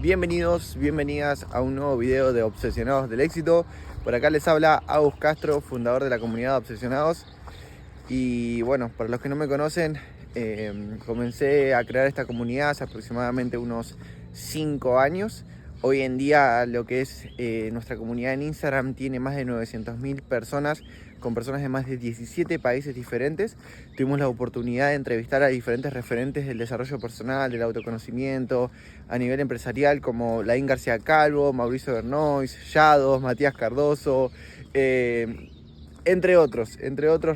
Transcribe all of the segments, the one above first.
Bienvenidos, bienvenidas a un nuevo video de Obsesionados del Éxito. Por acá les habla Agus Castro, fundador de la comunidad de Obsesionados. Y bueno, para los que no me conocen, comencé a crear esta comunidad hace aproximadamente unos 5 años. Hoy en día lo que es nuestra comunidad en Instagram tiene más de 900.000 personas, con personas de más de 17 países diferentes. Tuvimos la oportunidad de entrevistar a diferentes referentes del desarrollo personal, del autoconocimiento, a nivel empresarial, como Laín García Calvo, Mauricio Bernois, Yados, Matías Cardoso, entre otros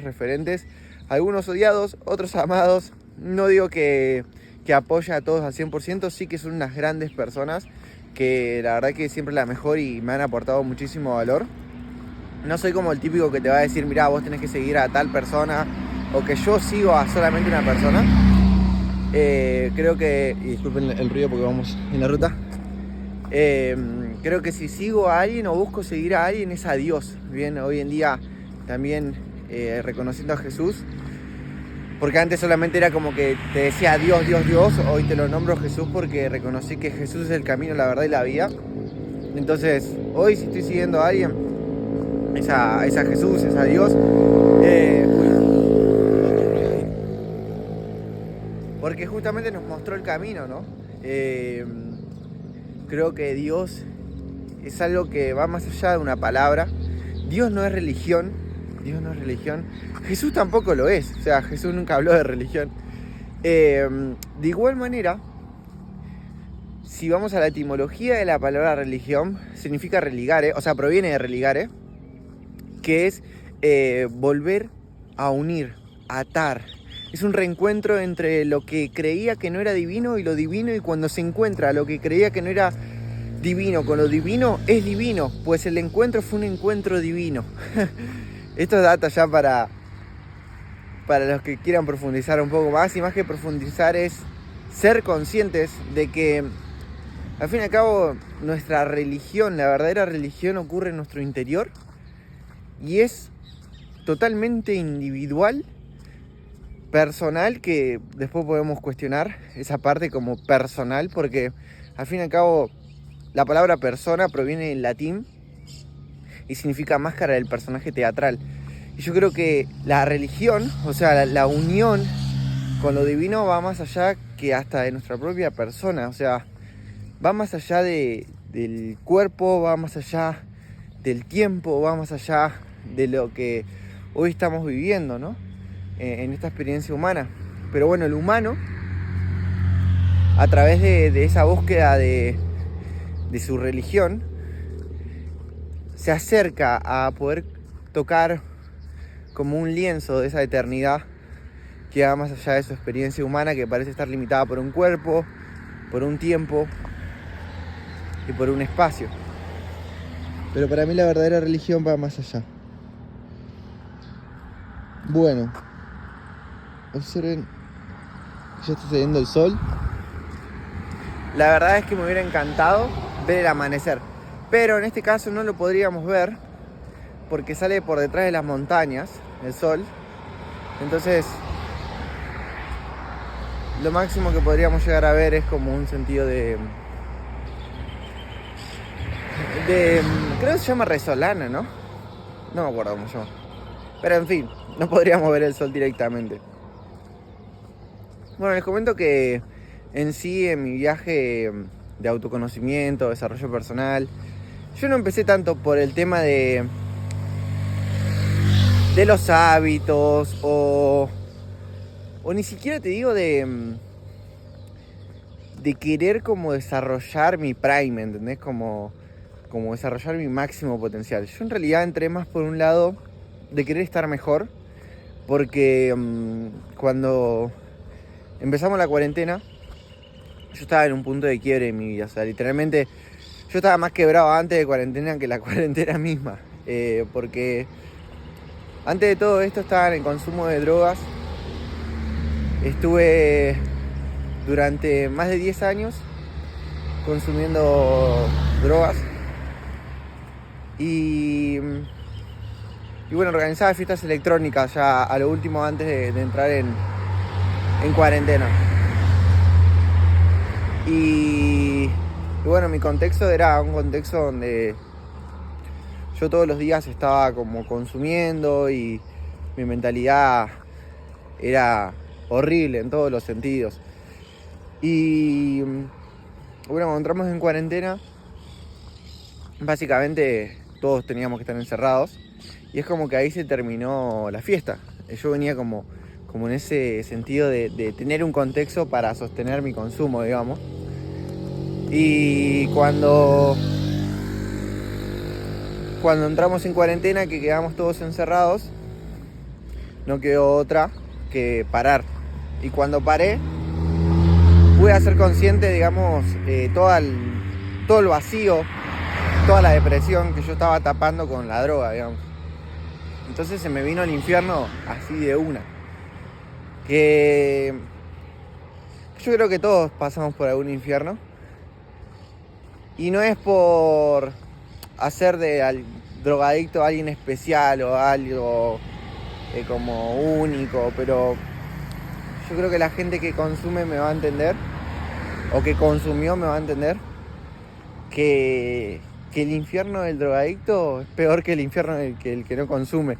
referentes, algunos odiados, otros amados. No digo que apoya a todos al 100%, sí que son unas grandes personas que la verdad que siempre la mejor y me han aportado muchísimo valor. No soy como el típico que te va a decir, mirá, vos tenés que seguir a tal persona, o que yo sigo a solamente una persona. Creo que, y disculpen el ruido porque vamos en la ruta, creo que si sigo a alguien o busco seguir a alguien es a Dios. Bien, hoy en día también reconociendo a Jesús, porque antes solamente era como que te decía Dios, Dios, Dios. Hoy te lo nombro Jesús porque reconocí que Jesús es el camino, la verdad y la vida. Entonces, hoy si estoy siguiendo a alguien, es a Jesús, es a Dios. Porque justamente nos mostró el camino, ¿no? Creo que Dios es algo que va más allá de una palabra. Dios no es religión. Jesús tampoco lo es. O sea, Jesús nunca habló de religión. De igual manera, si vamos a la etimología de la palabra religión, significa religare, o sea, proviene de religare, que es volver a unir, atar. Es un reencuentro entre lo que creía que no era divino y lo divino, y cuando se encuentra lo que creía que no era divino con lo divino, es divino, pues el encuentro fue un encuentro divino. Esto es data ya para los que quieran profundizar un poco más, y más que profundizar es ser conscientes de que al fin y al cabo nuestra religión, la verdadera religión, ocurre en nuestro interior y es totalmente individual, personal, que después podemos cuestionar esa parte como personal, porque al fin y al cabo la palabra persona proviene del latín y significa máscara del personaje teatral. Y yo creo que la religión, o sea, la unión con lo divino va más allá que hasta de nuestra propia persona. O sea, va más allá del cuerpo, va más allá del tiempo, va más allá de lo que hoy estamos viviendo, ¿no? En esta experiencia humana. Pero bueno, el humano, a través de esa búsqueda de su religión, se acerca a poder tocar como un lienzo de esa eternidad que va más allá de su experiencia humana, que parece estar limitada por un cuerpo, por un tiempo y por un espacio. Pero para mí la verdadera religión va más allá. Bueno, observen que ya está saliendo el sol. La verdad es que me hubiera encantado ver el amanecer, pero en este caso no lo podríamos ver porque sale por detrás de las montañas el sol. Entonces lo máximo que podríamos llegar a ver es como un sentido de creo que se llama resolana, ¿no? No me acuerdo cómo se llama. Pero en fin, no podríamos ver el sol directamente. Bueno, les comento que en sí, en mi viaje de autoconocimiento, desarrollo personal, yo no empecé tanto por el tema de los hábitos o ni siquiera te digo de querer como desarrollar mi prime, ¿entendés? Como desarrollar mi máximo potencial. Yo en realidad entré más por un lado de querer estar mejor, porque cuando empezamos la cuarentena, yo estaba en un punto de quiebre en mi vida. O sea, literalmente yo estaba más quebrado antes de cuarentena que la cuarentena misma, porque antes de todo esto estaba en el consumo de drogas. Estuve durante más de 10 años consumiendo drogas y bueno, organizaba fiestas electrónicas ya a lo último antes de entrar en cuarentena. Y Y bueno, mi contexto era un contexto donde yo todos los días estaba como consumiendo y mi mentalidad era horrible en todos los sentidos. Y bueno, cuando entramos en cuarentena, básicamente todos teníamos que estar encerrados y es como que ahí se terminó la fiesta. Yo venía como en ese sentido de tener un contexto para sostener mi consumo, digamos. Y cuando entramos en cuarentena, que quedamos todos encerrados, no quedó otra que parar. Y cuando paré, pude hacer consciente, digamos, todo el vacío, toda la depresión que yo estaba tapando con la droga, digamos. Entonces se me vino el infierno así de una. Que yo creo que todos pasamos por algún infierno. Y no es por hacer al drogadicto a alguien especial o algo como único, pero yo creo que la gente que consume me va a entender, o que consumió me va a entender, que el infierno del drogadicto es peor que el infierno del que no consume.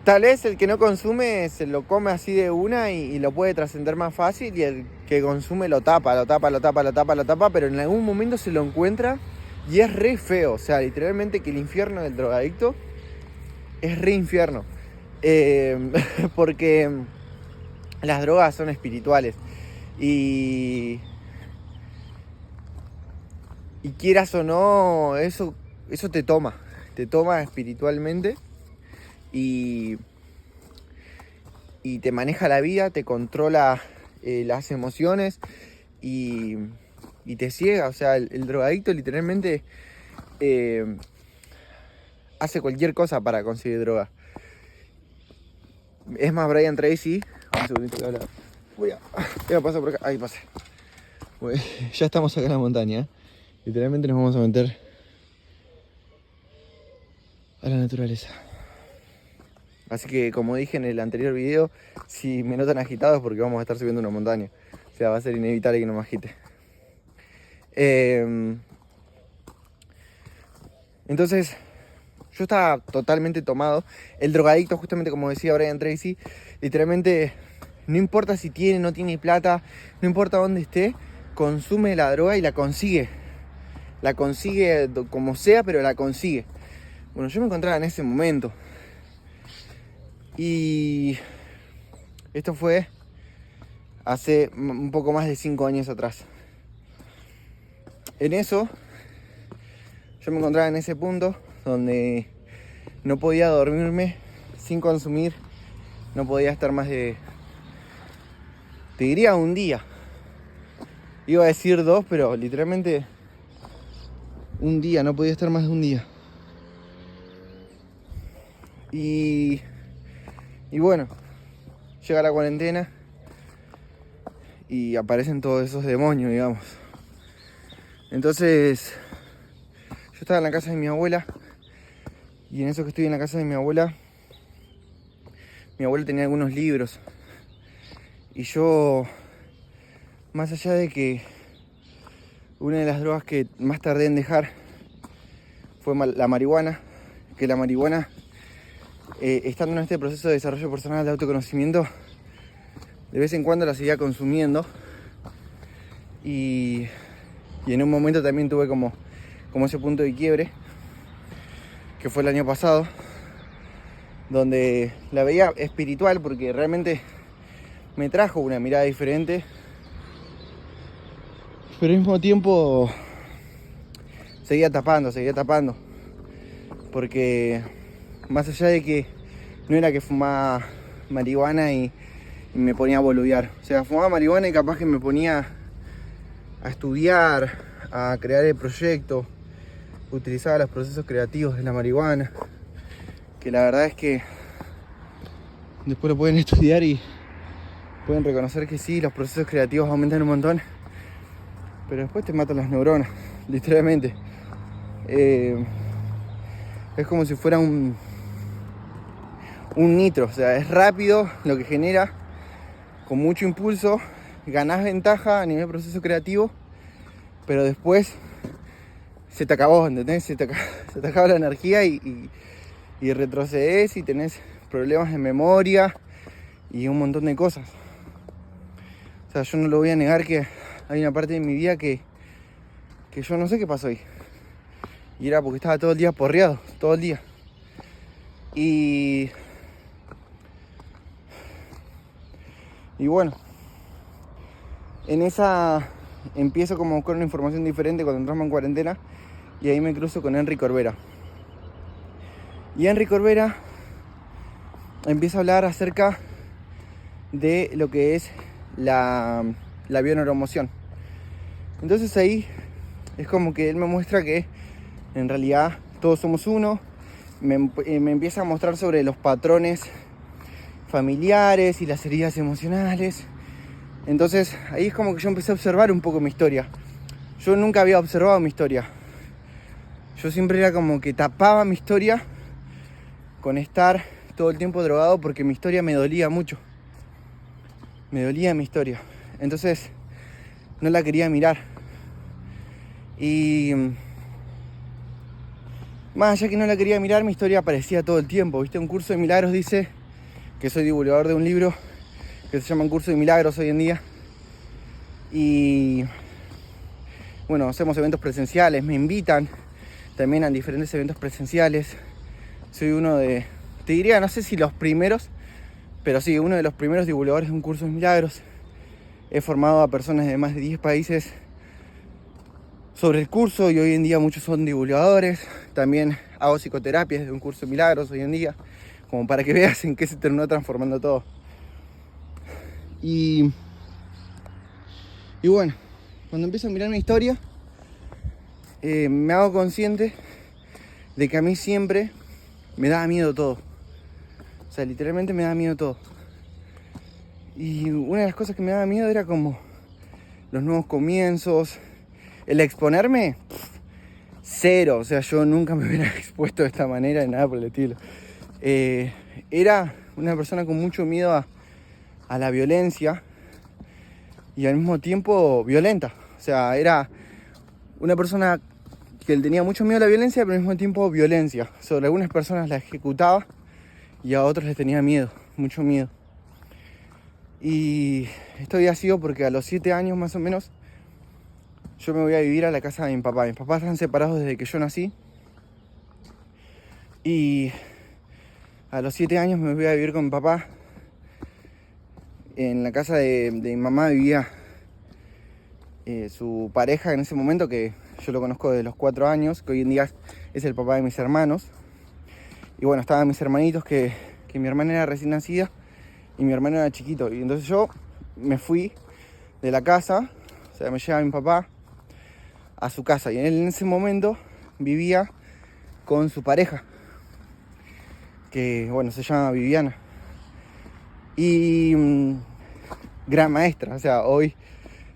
Tal vez el que no consume se lo come así de una y lo puede trascender más fácil, y el que consume lo tapa, pero en algún momento se lo encuentra y es re feo. O sea, literalmente que el infierno del drogadicto es re infierno. Porque las drogas son espirituales y quieras o no, eso te toma espiritualmente y te maneja la vida, te controla las emociones y te ciega. O sea, el drogadicto literalmente hace cualquier cosa para conseguir droga. Es más, Brian Tracy, un segundito que habla. Voy a pasar por acá. Ahí pasé. Ya estamos acá en la montaña. Literalmente nos vamos a meter a la naturaleza. Así que, como dije en el anterior video, si me notan agitado es porque vamos a estar subiendo una montaña. O sea, va a ser inevitable que no me agite. Entonces, yo estaba totalmente tomado. El drogadicto, justamente como decía Brian Tracy, literalmente no importa si tiene o no tiene plata, no importa dónde esté, consume la droga y la consigue. La consigue como sea, pero la consigue. Bueno, yo me encontraba en ese momento. Y esto fue hace un poco más de 5 años atrás. En eso, yo me encontraba en ese punto donde no podía dormirme sin consumir. No podía estar más de, te diría, un día. Iba a decir 2, pero literalmente un día, no podía estar más de un día. Y bueno, llega la cuarentena y aparecen todos esos demonios, digamos. Entonces, yo estaba en la casa de mi abuela, y en eso que estoy en la casa de mi abuela tenía algunos libros. Y yo, más allá de que una de las drogas que más tardé en dejar fue la marihuana, que la marihuana, estando en este proceso de desarrollo personal de autoconocimiento, de vez en cuando la seguía consumiendo. Y en un momento también tuve como ese punto de quiebre, que fue el año pasado, donde la veía espiritual porque realmente me trajo una mirada diferente, pero al mismo tiempo seguía tapando, porque más allá de que no era que fumaba marihuana y me ponía a boludear, o sea, fumaba marihuana y capaz que me ponía a estudiar, a crear el proyecto, utilizaba los procesos creativos de la marihuana, que la verdad es que después lo pueden estudiar y pueden reconocer que sí, los procesos creativos aumentan un montón, pero después te matan las neuronas, literalmente. Es como si fuera un nitro, o sea, es rápido lo que genera, con mucho impulso, ganás ventaja a nivel proceso creativo, pero después se te acabó, ¿entendés? Se te acaba la energía y retrocedes y tenés problemas de memoria y un montón de cosas. O sea, yo no lo voy a negar que hay una parte de mi vida que yo no sé qué pasó ahí. Y era porque estaba todo el día porreado, todo el día. Y bueno, en esa empiezo como a buscar una información diferente cuando entramos en cuarentena. Y ahí me cruzo con Henry Corbera. Y Henry Corbera empieza a hablar acerca de lo que es la bioneuroemoción. Entonces ahí es como que él me muestra que en realidad todos somos uno. Me empieza a mostrar sobre los patrones familiares y las heridas emocionales. Entonces ahí es como que yo empecé a observar un poco mi historia. Yo nunca había observado mi historia. Yo siempre era como que tapaba mi historia con estar todo el tiempo drogado porque mi historia me dolía mucho. Me dolía mi historia. Entonces no la quería mirar. Y más allá que no la quería mirar, mi historia aparecía todo el tiempo. ¿Viste? Un curso de milagros dice que soy divulgador de un libro que se llama Un curso de milagros hoy en día. Y bueno, hacemos eventos presenciales, me invitan también a diferentes eventos presenciales. Soy uno de, te diría, no sé si los primeros, pero sí, uno de los primeros divulgadores de un curso de milagros. He formado a personas de más de 10 países sobre el curso y hoy en día muchos son divulgadores. También hago psicoterapias de un curso de milagros hoy en día, como para que veas en qué se terminó transformando todo. Y bueno, cuando empiezo a mirar mi historia, me hago consciente de que a mí siempre me daba miedo todo. O sea, literalmente me daba miedo todo. Y una de las cosas que me daba miedo era como los nuevos comienzos, el exponerme, cero. O sea, yo nunca me hubiera expuesto de esta manera ni nada por el estilo. Era una persona con mucho miedo a la violencia y al mismo tiempo violenta. O sea, era una persona que tenía mucho miedo a la violencia, pero al mismo tiempo violencia. Sobre algunas personas la ejecutaba y a otros les tenía miedo, mucho miedo. Y esto había sido porque a los 7 años más o menos yo me voy a vivir a la casa de mi papá. Mis papás están separados desde que yo nací. Y a los 7 años me voy a vivir con mi papá. En la casa de mi mamá vivía su pareja en ese momento, que yo lo conozco desde los 4 años, que hoy en día es el papá de mis hermanos. Y bueno, estaban mis hermanitos, que mi hermana era recién nacida y mi hermano era chiquito. Y entonces yo me fui de la casa, o sea, me lleva mi papá a su casa. Y él en ese momento vivía con su pareja, que bueno, se llama Viviana. Y gran maestra, o sea, hoy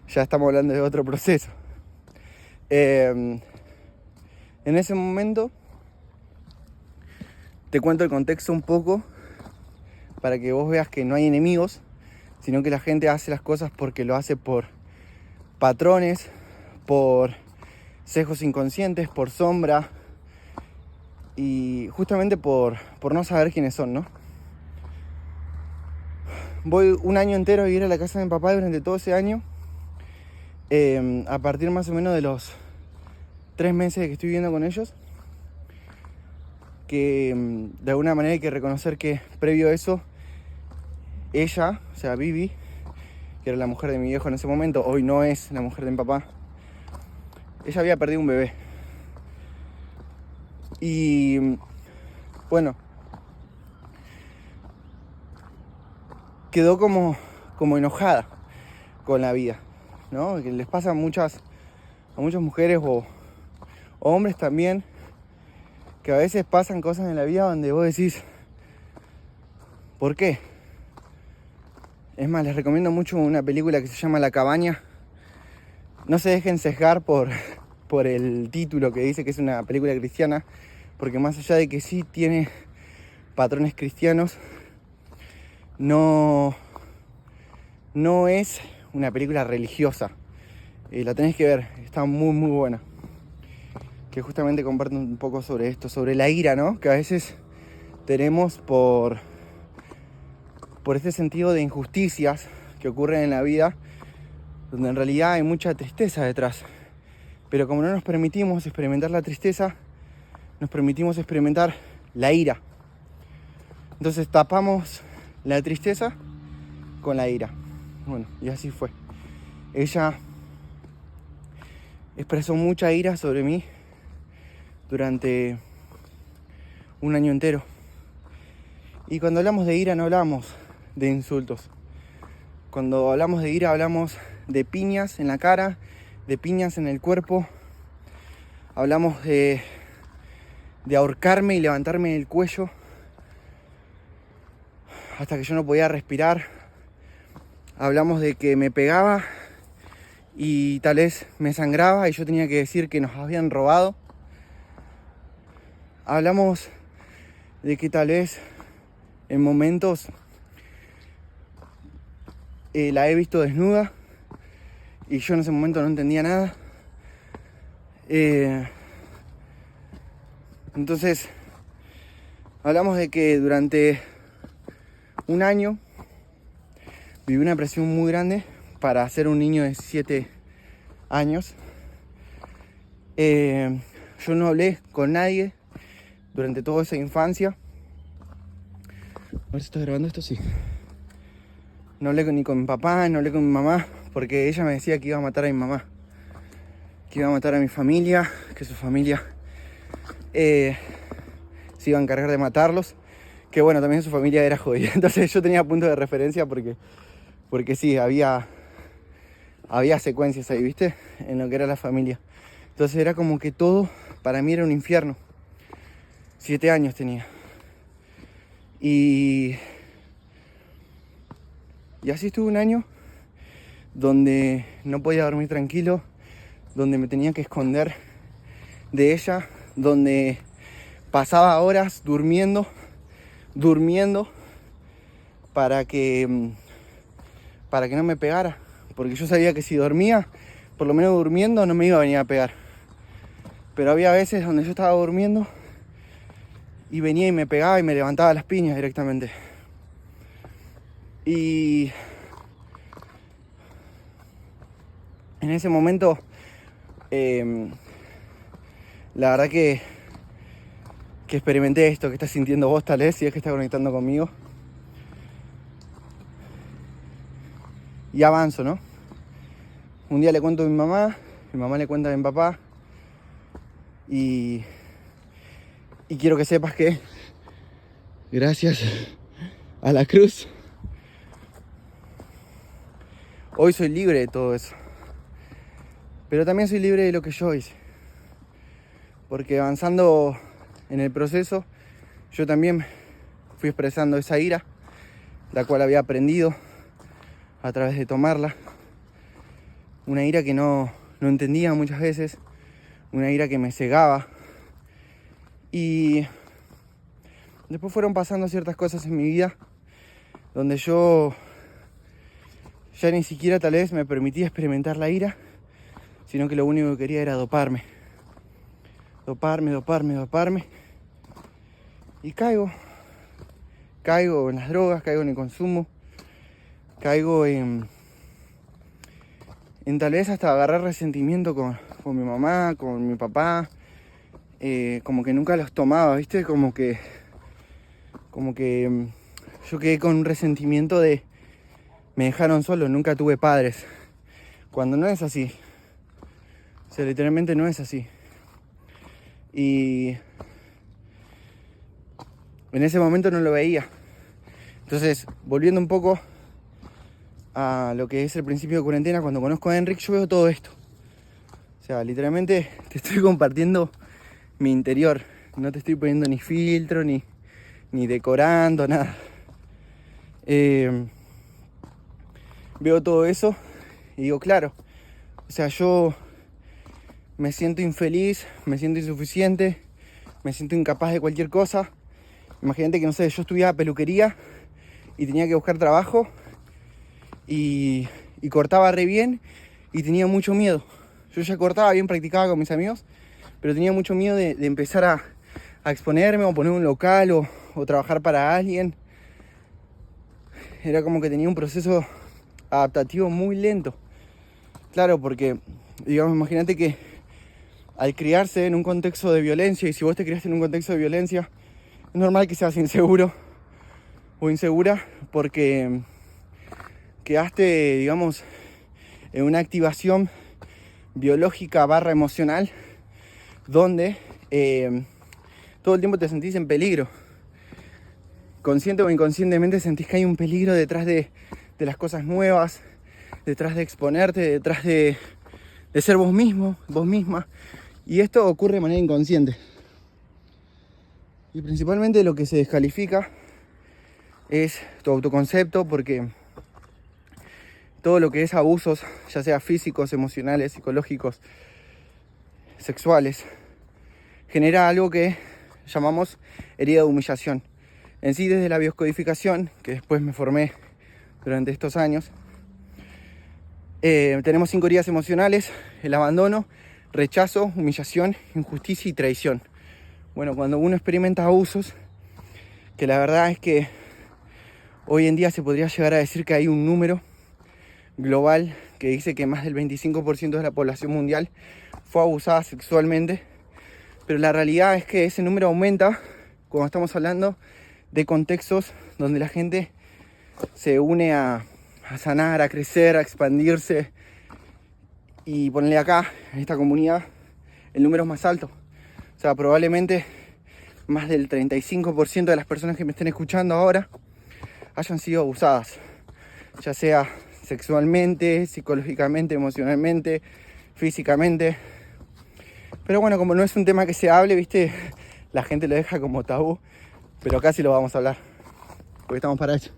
ya estamos hablando de otro proceso. En ese momento te cuento el contexto un poco para que vos veas que no hay enemigos, sino que la gente hace las cosas porque lo hace por patrones, por sesgos inconscientes, por sombra y justamente por no saber quiénes son, ¿no? Voy un año entero a vivir a la casa de mi papá. Durante todo ese año, a partir más o menos de los 3 meses que estoy viviendo con ellos, que de alguna manera hay que reconocer que previo a eso, ella, o sea, Vivi, que era la mujer de mi viejo en ese momento, hoy no es la mujer de mi papá, ella había perdido un bebé. Y bueno, quedó como enojada con la vida, ¿no? Que les pasa a muchas mujeres o hombres también, que a veces pasan cosas en la vida donde vos decís, ¿por qué? Es más, les recomiendo mucho una película que se llama La Cabaña. No se dejen sesgar por el título, que dice que es una película cristiana, porque más allá de que sí tiene patrones cristianos, no es una película religiosa. La tenés que ver, está muy muy buena. que justamente comparte un poco sobre esto, sobre la ira, ¿no? Que a veces tenemos por este sentido de injusticias que ocurren en la vida, donde en realidad hay mucha tristeza detrás. Pero como no nos permitimos experimentar la tristeza, nos permitimos experimentar la ira. Entonces tapamos la tristeza con la ira. Bueno, y así fue. Ella expresó mucha ira sobre mí durante un año entero. Y cuando hablamos de ira no hablamos de insultos. Cuando hablamos de ira hablamos de piñas en la cara, de piñas en el cuerpo. Hablamos de ahorcarme y levantarme del cuello hasta que yo no podía respirar. Hablamos de que me pegaba y tal vez me sangraba y yo tenía que decir que nos habían robado. Hablamos de que tal vez en momentos la he visto desnuda y yo en ese momento no entendía nada. Entonces hablamos de que durante un año viví una presión muy grande para ser un niño de 7 años. Yo no hablé con nadie durante toda esa infancia. A ver si estás grabando esto, sí. No hablé ni con mi papá, no hablé con mi mamá, porque ella me decía que iba a matar a mi mamá, que iba a matar a mi familia, que su familia se iba a encargar de matarlos, que bueno, también su familia era jodida. Entonces yo tenía puntos de referencia porque sí, había secuencias ahí, ¿viste? En lo que era la familia. Entonces era como que todo para mí era un infierno. 7 años tenía. Y así estuve un año donde no podía dormir tranquilo, donde me tenía que esconder de ella, donde pasaba horas durmiendo para que no me pegara, porque yo sabía que si dormía, por lo menos durmiendo, no me iba a venir a pegar. Pero había veces donde yo estaba durmiendo y venía y me pegaba y me levantaba las piñas directamente. Y en ese momento, la verdad que experimenté esto que estás sintiendo vos, tal vez, si es que estás conectando conmigo. Y avanzo, ¿no? Un día le cuento a mi mamá le cuenta a mi papá. Y quiero que sepas que gracias a la cruz hoy soy libre de todo eso. Pero también soy libre de lo que yo hice. Porque avanzando en el proceso, yo también fui expresando esa ira, la cual había aprendido a través de tomarla. Una ira que no entendía muchas veces, una ira que me cegaba. Y después fueron pasando ciertas cosas en mi vida donde yo ya ni siquiera tal vez me permitía experimentar la ira, sino que lo único que quería era doparme. Y caigo en las drogas, caigo en el consumo, caigo en tal vez hasta agarrar resentimiento con mi mamá, con mi papá. Como que nunca los tomaba, ¿viste? Como que yo quedé con un resentimiento de me dejaron solo, nunca tuve padres. Cuando no es así. O sea, literalmente no es así. Y en ese momento no lo veía. Entonces, volviendo un poco a lo que es el principio de cuarentena, cuando conozco a Enric, yo veo todo esto. O sea, literalmente te estoy compartiendo mi interior. No te estoy poniendo ni filtro, ni decorando, nada. Veo todo eso y digo, claro, o sea, yo me siento infeliz, me siento insuficiente, me siento incapaz de cualquier cosa. Imagínate que, no sé, yo estudiaba peluquería y tenía que buscar trabajo y cortaba re bien y tenía mucho miedo. Yo ya cortaba bien, practicaba con mis amigos, pero tenía mucho miedo de empezar a exponerme o poner un local o trabajar para alguien. Era como que tenía un proceso adaptativo muy lento. Claro, porque, digamos, imagínate que al criarse en un contexto de violencia, y si vos te criaste en un contexto de violencia, es normal que seas inseguro o insegura porque quedaste, digamos, en una activación biológica / emocional donde todo el tiempo te sentís en peligro. Consciente o inconscientemente sentís que hay un peligro detrás de las cosas nuevas, detrás de exponerte, detrás de ser vos mismo, vos misma. Y esto ocurre de manera inconsciente. Y principalmente lo que se descalifica es tu autoconcepto, porque todo lo que es abusos, ya sea físicos, emocionales, psicológicos, sexuales, genera algo que llamamos herida de humillación. En sí, desde la bioscodificación, que después me formé durante estos años, tenemos 5 heridas emocionales: el abandono, rechazo, humillación, injusticia y traición. Bueno, cuando uno experimenta abusos, que la verdad es que hoy en día se podría llegar a decir que hay un número global que dice que más del 25% de la población mundial fue abusada sexualmente, pero la realidad es que ese número aumenta cuando estamos hablando de contextos donde la gente se une a sanar, a crecer, a expandirse, y ponerle acá, en esta comunidad, el número es más alto. O sea, probablemente más del 35% de las personas que me estén escuchando ahora hayan sido abusadas, ya sea sexualmente, psicológicamente, emocionalmente, físicamente. Pero bueno, como no es un tema que se hable, ¿viste? La gente lo deja como tabú, pero casi lo vamos a hablar, porque estamos para eso,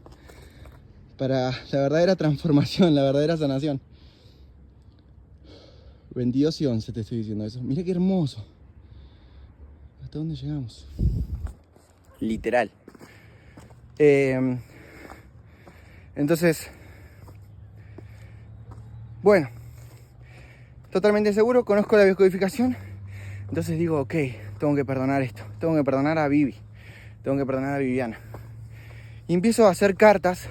para la verdadera transformación, la verdadera sanación. 22:11 te estoy diciendo eso. Mira qué hermoso. ¿Hasta dónde llegamos? Literal. Entonces, bueno, totalmente seguro, conozco la biocodificación. Entonces digo, ok, tengo que perdonar esto. Tengo que perdonar a Vivi. Tengo que perdonar a Viviana. Y empiezo a hacer cartas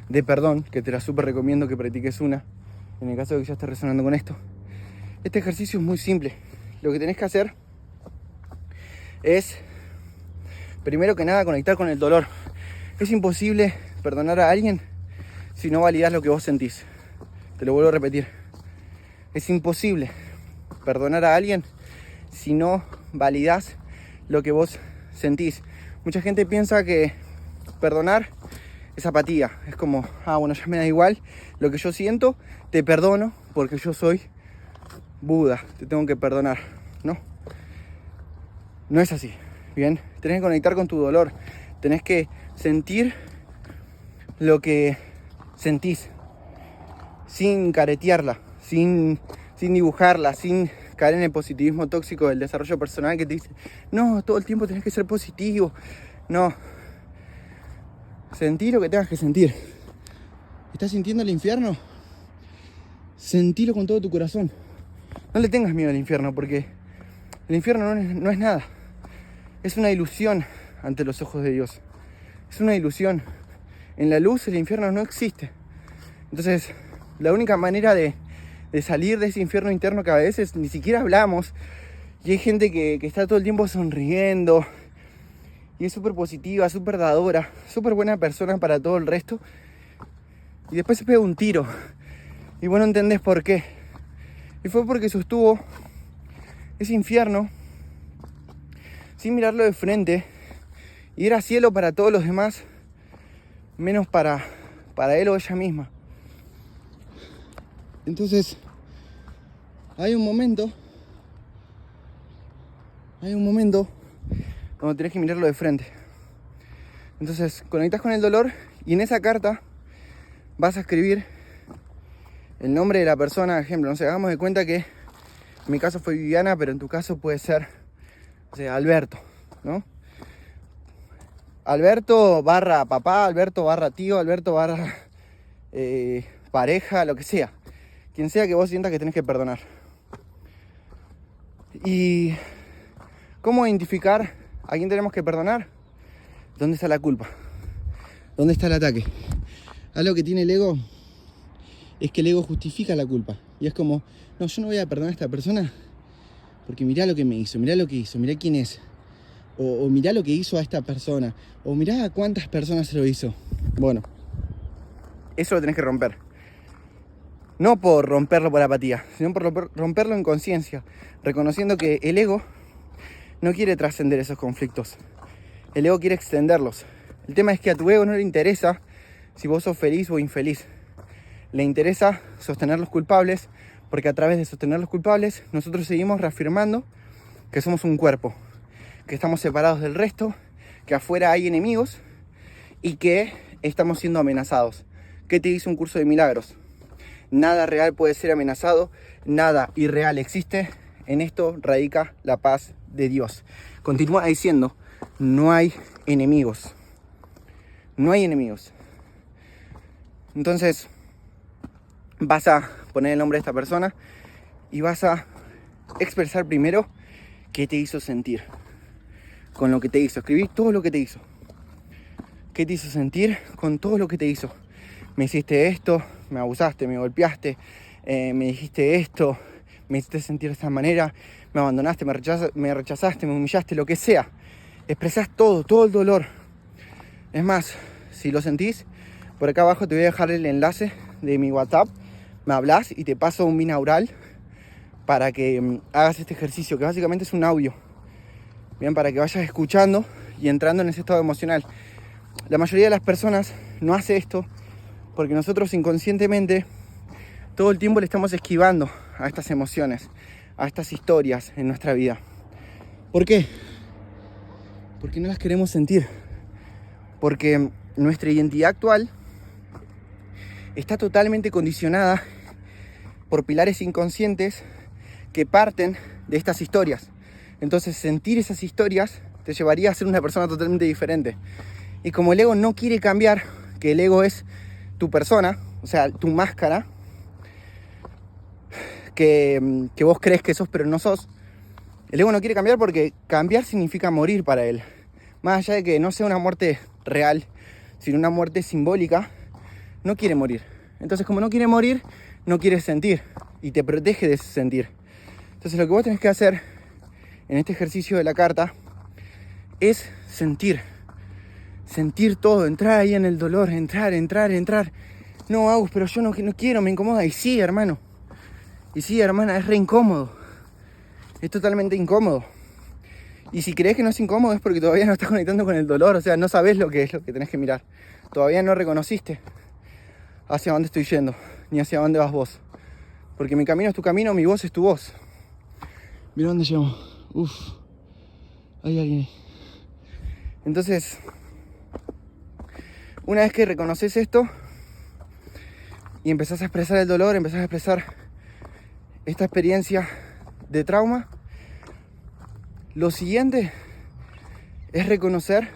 de perdón, que te las súper recomiendo que practiques una, en el caso de que ya estés resonando con esto. Este ejercicio es muy simple. Lo que tenés que hacer es, primero que nada, conectar con el dolor. Es imposible perdonar a alguien si no validás lo que vos sentís. Te lo vuelvo a repetir. Es imposible perdonar a alguien si no validás lo que vos sentís. Mucha gente piensa que perdonar es apatía. Es como, bueno, ya me da igual lo que yo siento, te perdono porque yo soy Buda, te tengo que perdonar. No es así. Bien, tenés que conectar con tu dolor. Tenés que sentir lo que sentís, sin caretearla, sin dibujarla, sin caer en el positivismo tóxico del desarrollo personal que te dice, no, todo el tiempo tenés que ser positivo. No. Sentí lo que tengas que sentir. ¿Estás sintiendo el infierno? Sentilo con todo tu corazón. No le tengas miedo al infierno, porque el infierno no es nada. Es una ilusión ante los ojos de Dios. Es una ilusión. En la luz el infierno no existe. Entonces, la única manera de salir de ese infierno interno que a veces ni siquiera hablamos, y hay gente que está todo el tiempo sonriendo y es súper positiva, súper dadora, súper buena persona para todo el resto, y después se pega un tiro y vos no entendés por qué. Y fue porque sostuvo ese infierno sin mirarlo de frente, y era cielo para todos los demás menos para él o ella misma. Entonces hay un momento donde tenés que mirarlo de frente. Entonces conectás con el dolor, y en esa carta vas a escribir el nombre de la persona. Ejemplo, no sé, hagamos de cuenta que en mi caso fue Viviana, pero en tu caso puede ser, o sea, Alberto, ¿no? Alberto barra papá, Alberto barra tío, Alberto barra pareja, lo que sea. Quien sea que vos sientas que tenés que perdonar. ¿Y cómo identificar a quién tenemos que perdonar? ¿Dónde está la culpa? ¿Dónde está el ataque? Algo que tiene el ego es que el ego justifica la culpa. Y es como, no, yo no voy a perdonar a esta persona porque mirá lo que me hizo, mirá lo que hizo, mirá quién es. O mirá lo que hizo a esta persona. O mirá a cuántas personas se lo hizo. Bueno, eso lo tenés que romper. No por romperlo por apatía, sino por romperlo en conciencia. Reconociendo que el ego no quiere trascender esos conflictos. El ego quiere extenderlos. El tema es que a tu ego no le interesa si vos sos feliz o infeliz. Le interesa sostener los culpables, porque a través de sostener los culpables nosotros seguimos reafirmando que somos un cuerpo, que estamos separados del resto, que afuera hay enemigos y que estamos siendo amenazados. ¿Qué te dice un curso de milagros? Nada real puede ser amenazado, nada irreal existe. En esto radica la paz de Dios. Continúa diciendo, no hay enemigos. No hay enemigos. Entonces, vas a poner el nombre de esta persona y vas a expresar primero qué te hizo sentir. Con lo que te hizo. Escribí todo lo que te hizo. ¿Qué te hizo sentir con todo lo que te hizo? Me hiciste esto, me abusaste, me golpeaste, me dijiste esto, me hiciste sentir de esta manera, me abandonaste, me rechazaste, me humillaste, lo que sea. Expresás todo el dolor. Es más, si lo sentís, por acá abajo te voy a dejar el enlace de mi WhatsApp. Me hablas y te paso un binaural para que hagas este ejercicio, que básicamente es un audio. Bien, para que vayas escuchando y entrando en ese estado emocional. La mayoría de las personas no hace esto porque nosotros inconscientemente todo el tiempo le estamos esquivando a estas emociones, a estas historias en nuestra vida. ¿Por qué? Porque no las queremos sentir. Porque nuestra identidad actual está totalmente condicionada por pilares inconscientes que parten de estas historias. Entonces sentir esas historias te llevaría a ser una persona totalmente diferente. Y como el ego no quiere cambiar, que el ego es tu persona, o sea, tu máscara, que vos crees que sos pero no sos, el ego no quiere cambiar porque cambiar significa morir para él. Más allá de que no sea una muerte real, sino una muerte simbólica, no quiere morir. Entonces, como no quiere morir, no quiere sentir y te protege de ese sentir. Entonces, lo que vos tenés que hacer en este ejercicio de la carta es sentir todo, entrar ahí en el dolor, entrar. No, Agus, pero yo no quiero, me incomoda. Y sí, hermano, y sí, hermana, es re incómodo, es totalmente incómodo. Y si crees que no es incómodo es porque todavía no estás conectando con el dolor, o sea, no sabes lo que es lo que tenés que mirar. Todavía no reconociste hacia dónde estoy yendo, ni hacia dónde vas vos. Porque mi camino es tu camino, mi voz es tu voz. Mira dónde llego. Uf, hay alguien ahí. Entonces, una vez que reconoces esto y empezás a expresar el dolor, empezás a expresar esta experiencia de trauma, lo siguiente es reconocer...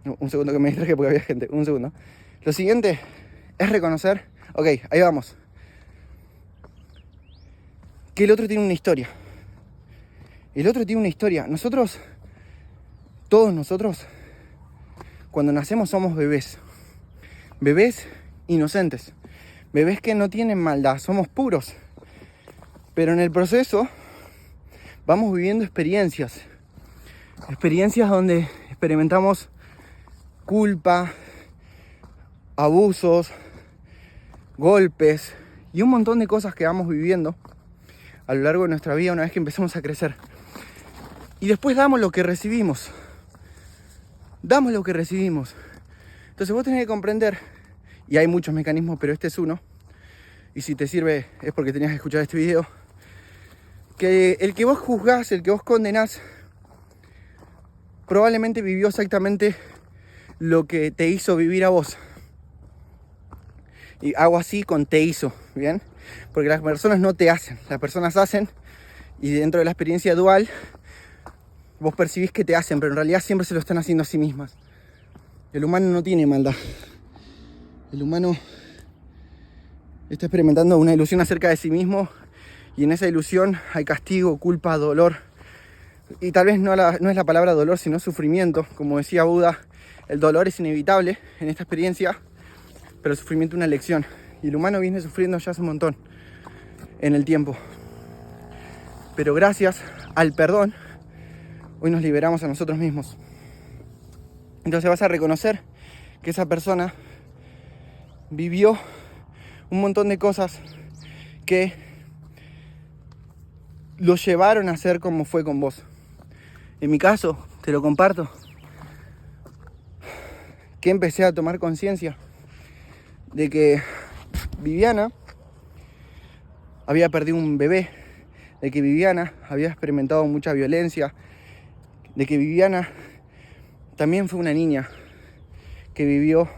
Un segundo que me distraje porque había gente. Un segundo. Lo siguiente es reconocer... Ok, ahí vamos. Que el otro tiene una historia. El otro tiene una historia. Nosotros, todos nosotros, cuando nacemos somos bebés. Bebés inocentes. Bebés que no tienen maldad. Somos puros. Pero en el proceso vamos viviendo experiencias. Experiencias donde experimentamos culpa, abusos, golpes y un montón de cosas que vamos viviendo a lo largo de nuestra vida una vez que empezamos a crecer. Y después damos lo que recibimos. Damos lo que recibimos. Entonces vos tenés que comprender, y hay muchos mecanismos, pero este es uno, y si te sirve es porque tenías que escuchar este video, que el que vos juzgás, el que vos condenás, probablemente vivió exactamente lo que te hizo vivir a vos. Y hago así con te hizo, ¿bien? Porque las personas no te hacen, las personas hacen, y dentro de la experiencia dual vos percibís que te hacen, pero en realidad siempre se lo están haciendo a sí mismas. El humano no tiene maldad. El humano está experimentando una ilusión acerca de sí mismo Y en esa ilusión hay castigo, culpa, dolor. Y tal vez no es la palabra dolor, sino sufrimiento. Como decía Buda, el dolor es inevitable en esta experiencia, pero el sufrimiento es una lección. Y el humano viene sufriendo ya hace un montón en el tiempo. Pero gracias al perdón, hoy nos liberamos a nosotros mismos. Entonces vas a reconocer que esa persona vivió un montón de cosas que lo llevaron a ser como fue con vos. En mi caso, te lo comparto, que empecé a tomar conciencia de que Viviana había perdido un bebé, de que Viviana había experimentado mucha violencia, de que Viviana también fue una niña que vivió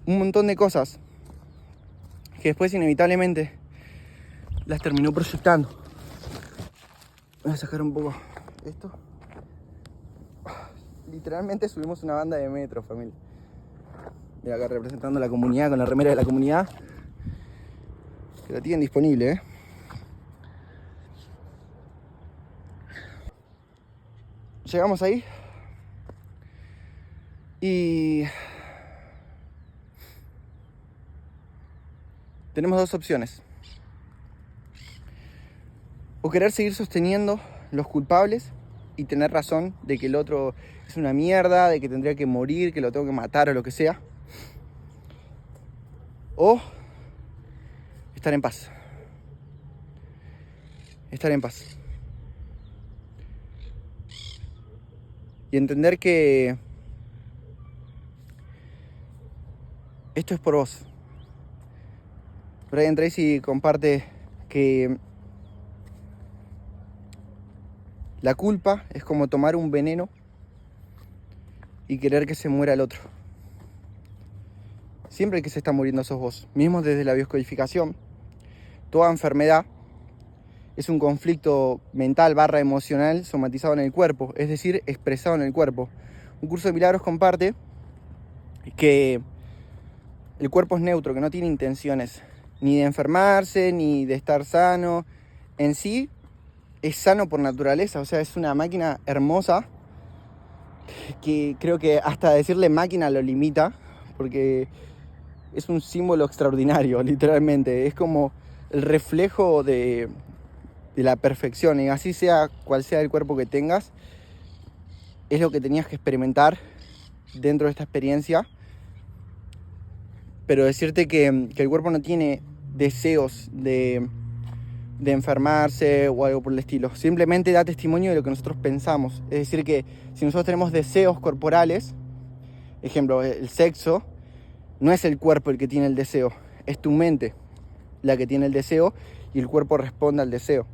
un montón de cosas que después inevitablemente las terminó proyectando. Voy a sacar un poco esto. Literalmente subimos una banda de metro, familia. Mira acá representando la comunidad con la remera de la comunidad. Que la tienen disponible, ¿eh? Llegamos ahí. Y tenemos dos opciones. O querer seguir sosteniendo los culpables y tener razón de que el otro es una mierda, de que tendría que morir, que lo tengo que matar o lo que sea. O estar en paz. Estar en paz. Y entender que esto es por vos. Brian Tracy comparte que la culpa es como tomar un veneno y querer que se muera el otro. Siempre el que se está muriendo sos vos. Mismo desde la bioscodificación, toda enfermedad es un conflicto mental / emocional somatizado en el cuerpo, es decir, expresado en el cuerpo. Un curso de milagros comparte que el cuerpo es neutro, que no tiene intenciones ni de enfermarse, ni de estar sano. En sí, es sano por naturaleza, o sea, es una máquina hermosa que creo que hasta decirle máquina lo limita, porque es un símbolo extraordinario, literalmente. Es como el reflejo de la perfección, y así sea cual sea el cuerpo que tengas, es lo que tenías que experimentar dentro de esta experiencia. Pero decirte que el cuerpo no tiene deseos de enfermarse o algo por el estilo. Simplemente da testimonio de lo que nosotros pensamos. Es decir, que si nosotros tenemos deseos corporales, ejemplo, el sexo, no es el cuerpo el que tiene el deseo, es tu mente la que tiene el deseo y el cuerpo responde al deseo.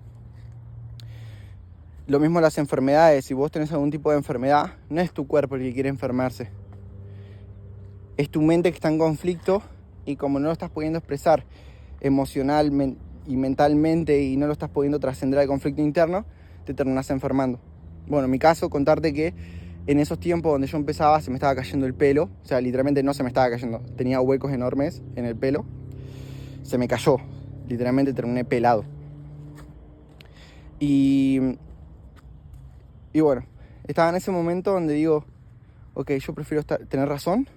Lo mismo las enfermedades. Si vos tenés algún tipo de enfermedad, no es tu cuerpo el que quiere enfermarse. Es tu mente que está en conflicto, y como no lo estás pudiendo expresar emocionalmente y mentalmente y no lo estás pudiendo trascender al conflicto interno, te terminás enfermando. Bueno, en mi caso, contarte que en esos tiempos donde yo empezaba se me estaba cayendo el pelo. O sea, literalmente no se me estaba cayendo. Tenía huecos enormes en el pelo. Se me cayó. Literalmente terminé pelado. Y bueno, estaba en ese momento donde digo, ok, yo prefiero tener razón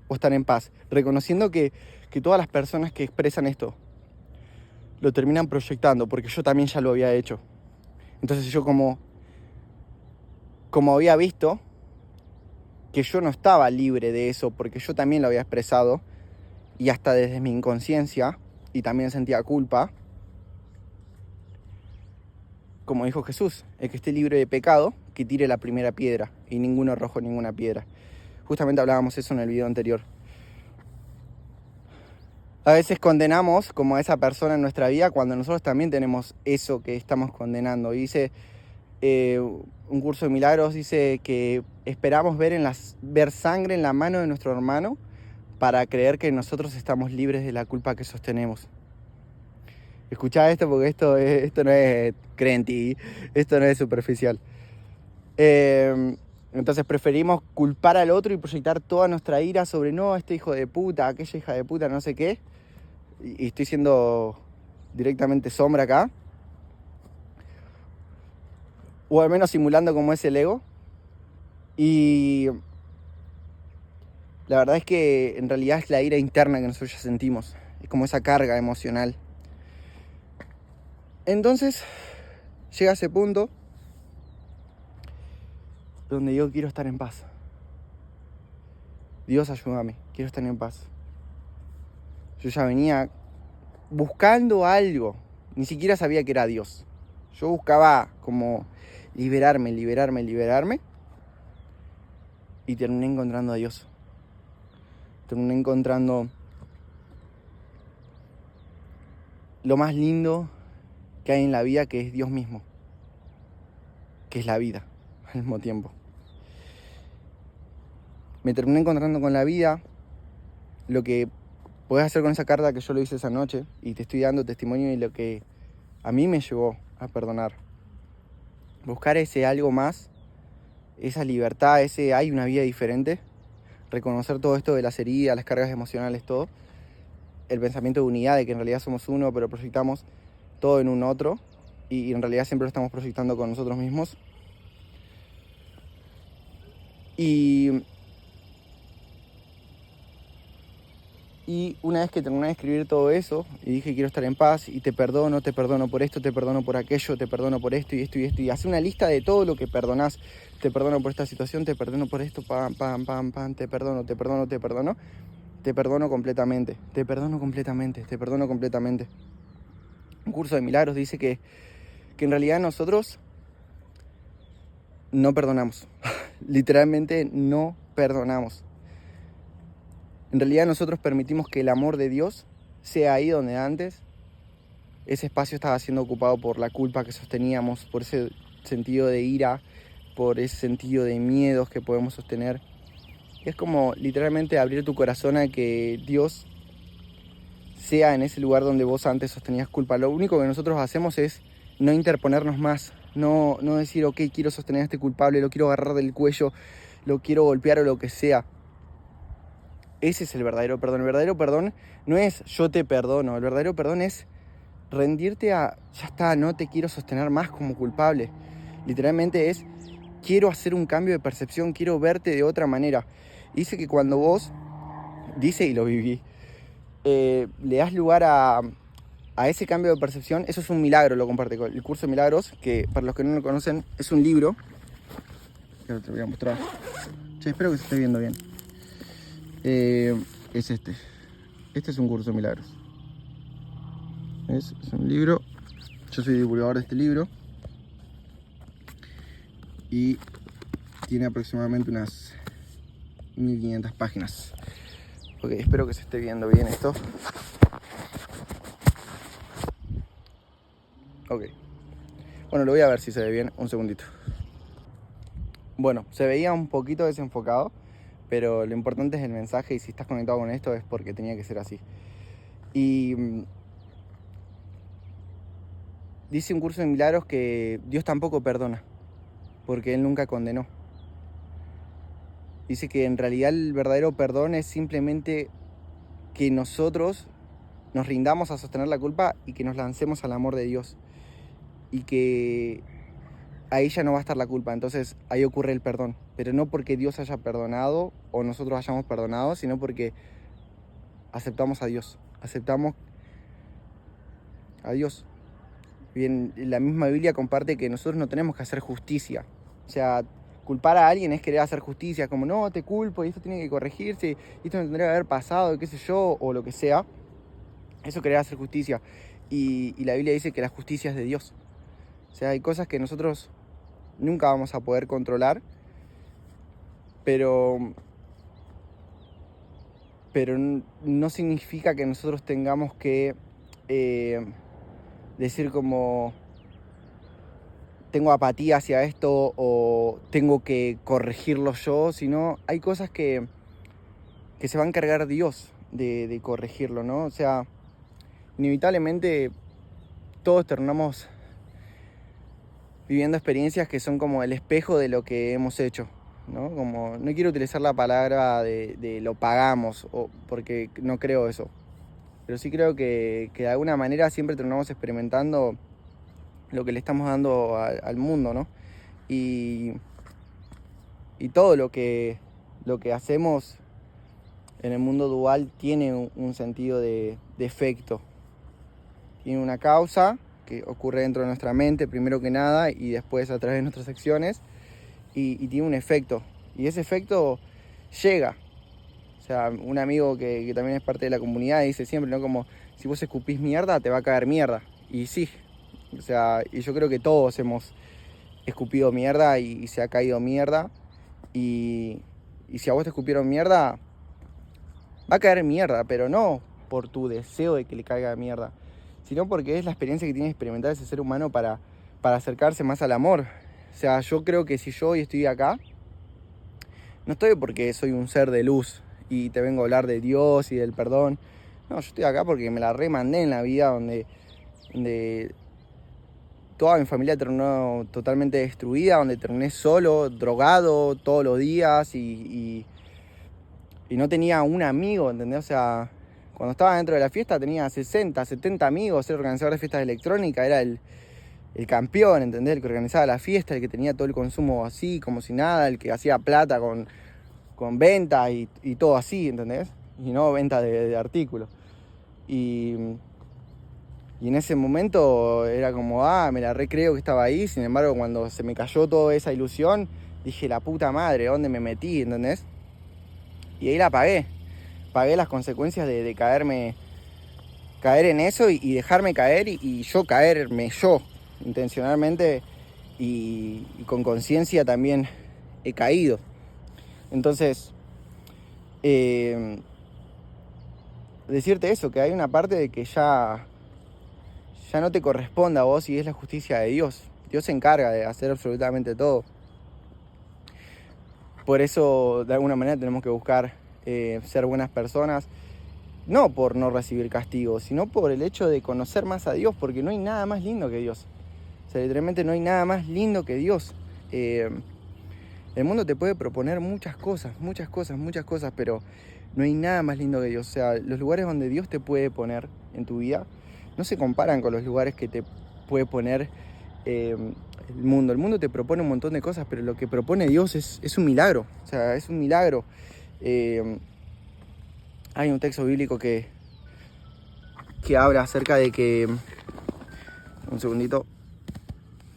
o estar en paz. Reconociendo que todas las personas que expresan esto lo terminan proyectando, porque yo también ya lo había hecho. Entonces yo como había visto que yo no estaba libre de eso, porque yo también lo había expresado, y hasta desde mi inconsciencia, y también sentía culpa, como dijo Jesús, el que esté libre de pecado, que tire la primera piedra, y ninguno arrojó ninguna piedra. Justamente hablábamos eso en el video anterior. A veces condenamos como a esa persona en nuestra vida cuando nosotros también tenemos eso que estamos condenando. Y dice, un curso de milagros dice que esperamos ver sangre en la mano de nuestro hermano para creer que nosotros estamos libres de la culpa que sostenemos. Escuchá esto, porque esto no es crenti, esto no es superficial. Entonces preferimos culpar al otro y proyectar toda nuestra ira sobre, no, este hijo de puta, aquella hija de puta, no sé qué. Y estoy siendo directamente sombra acá, o al menos simulando como es el ego. Y la verdad es que en realidad es la ira interna que nosotros ya sentimos, es como esa carga emocional. Entonces llega ese punto donde yo quiero estar en paz. Dios, ayúdame, quiero estar en paz. Yo ya venía buscando algo, ni siquiera sabía que era Dios. Yo buscaba como liberarme, y terminé encontrando a Dios. Terminé encontrando lo más lindo que hay en la vida, que es Dios mismo, que es la vida al mismo tiempo. Me terminé encontrando con la vida, lo que podés hacer con esa carta que yo lo hice esa noche, y te estoy dando testimonio de lo que a mí me llevó a perdonar. Buscar ese algo más, esa libertad, ese hay una vida diferente, reconocer todo esto de las heridas, las cargas emocionales, todo, el pensamiento de unidad, de que en realidad somos uno, pero proyectamos todo en un otro, y en realidad siempre lo estamos proyectando con nosotros mismos. Y una vez que terminé de escribir todo eso, y dije quiero estar en paz, y te perdono por esto, te perdono por aquello, te perdono por esto y esto y esto, y hace una lista de todo lo que perdonás. Te perdono por esta situación, te perdono por esto, pam, pam, pam, pam, te perdono, te perdono completamente, te perdono completamente, te perdono completamente. Un curso de milagros dice que en realidad nosotros no perdonamos, literalmente no perdonamos. En realidad nosotros permitimos que el amor de Dios sea ahí donde antes ese espacio estaba siendo ocupado por la culpa que sosteníamos, por ese sentido de ira, por ese sentido de miedos que podemos sostener. Es como literalmente abrir tu corazón a que Dios sea en ese lugar donde vos antes sostenías culpa. Lo único que nosotros hacemos es no interponernos más, no decir, ok, quiero sostener a este culpable, lo quiero agarrar del cuello, lo quiero golpear o lo que sea. Ese es el verdadero perdón. El verdadero perdón no es yo te perdono. El verdadero perdón es rendirte a, ya está, no te quiero sostener más como culpable. Literalmente es, quiero hacer un cambio de percepción, quiero verte de otra manera. Dice que cuando vos, dice y lo viví, le das lugar a ese cambio de percepción, eso es un milagro, lo comparte con el curso de milagros, que para los que no lo conocen, es un libro. Que te voy a mostrar. Che, espero que se esté viendo bien. Es este. Este es un curso de milagros. Es un libro. Yo soy divulgador de este libro. Y tiene aproximadamente unas 1500 páginas. Ok, espero que se esté viendo bien esto. Ok. Bueno, lo voy a ver si se ve bien. Un segundito. Bueno, se veía un poquito desenfocado, pero lo importante es el mensaje, y si estás conectado con esto es porque tenía que ser así. Y dice un curso de milagros que Dios tampoco perdona, porque Él nunca condenó. Dice que en realidad el verdadero perdón es simplemente que nosotros nos rindamos a sostener la culpa y que nos lancemos al amor de Dios. Y que ahí ya no va a estar la culpa, entonces ahí ocurre el perdón. Pero no porque Dios haya perdonado o nosotros hayamos perdonado, sino porque aceptamos a Dios. Aceptamos a Dios. Bien, la misma Biblia comparte que nosotros no tenemos que hacer justicia. O sea, culpar a alguien es querer hacer justicia, como no, te culpo y esto tiene que corregirse, y esto no tendría que haber pasado, qué sé yo, o lo que sea. Eso es querer hacer justicia. Y la Biblia dice que la justicia es de Dios. O sea, hay cosas que nosotros nunca vamos a poder controlar, pero no significa que nosotros tengamos que decir como tengo apatía hacia esto o tengo que corregirlo yo, sino hay cosas que se va a encargar Dios de corregirlo, ¿no? O sea, inevitablemente todos terminamos viviendo experiencias que son como el espejo de lo que hemos hecho, ¿no? Como, no quiero utilizar la palabra de lo pagamos, porque no creo eso. pero sí creo que de alguna manera siempre terminamos experimentando lo que le estamos dando al mundo, ¿no? Y todo lo que hacemos en el mundo dual tiene un sentido de efecto. Tiene una causa que ocurre dentro de nuestra mente, primero que nada, y después a través de nuestras acciones, y tiene un efecto. Y ese efecto llega. O sea, un amigo que también es parte de la comunidad dice siempre, ¿no? Como, si vos escupís mierda, te va a caer mierda. Y sí, o sea, y yo creo que todos hemos escupido mierda y se ha caído mierda. Y si a vos te escupieron mierda, va a caer mierda, pero no por tu deseo de que le caiga mierda, sino porque es la experiencia que tiene que experimentar ese ser humano para acercarse más al amor. O sea, yo creo que si yo hoy estoy acá, no estoy porque soy un ser de luz y te vengo a hablar de Dios y del perdón. No, yo estoy acá porque me la remandé en la vida donde toda mi familia terminó totalmente destruida, donde terminé solo, drogado todos los días y no tenía un amigo, ¿entendés? O sea, cuando estaba dentro de la fiesta tenía 60, 70 amigos, era organizador de fiestas electrónicas, era el campeón, ¿entendés? El que organizaba la fiesta, el que tenía todo el consumo así, como si nada, el que hacía plata con ventas y todo así, ¿entendés? Y no ventas de artículos. Y en ese momento era como, me la recreo que estaba ahí. Sin embargo, cuando se me cayó toda esa ilusión, dije, la puta madre, ¿dónde me metí? ¿Entendés? Y ahí la pagué. Pagué las consecuencias de caer en eso y dejarme caer y yo caerme yo, intencionalmente y con conciencia también he caído. Entonces, decirte eso, que hay una parte de que ya no te corresponde a vos y es la justicia de Dios. Dios se encarga de hacer absolutamente todo. Por eso, de alguna manera, tenemos que buscar ser buenas personas, no por no recibir castigo, sino por el hecho de conocer más a Dios, porque no hay nada más lindo que Dios. O sea, literalmente no hay nada más lindo que Dios. El mundo te puede proponer muchas cosas, pero no hay nada más lindo que Dios. O sea, los lugares donde Dios te puede poner en tu vida no se comparan con los lugares que te puede poner el mundo. El mundo te propone un montón de cosas, pero lo que propone Dios es un milagro. O sea, es un milagro. Hay un texto bíblico que habla acerca de que, un segundito,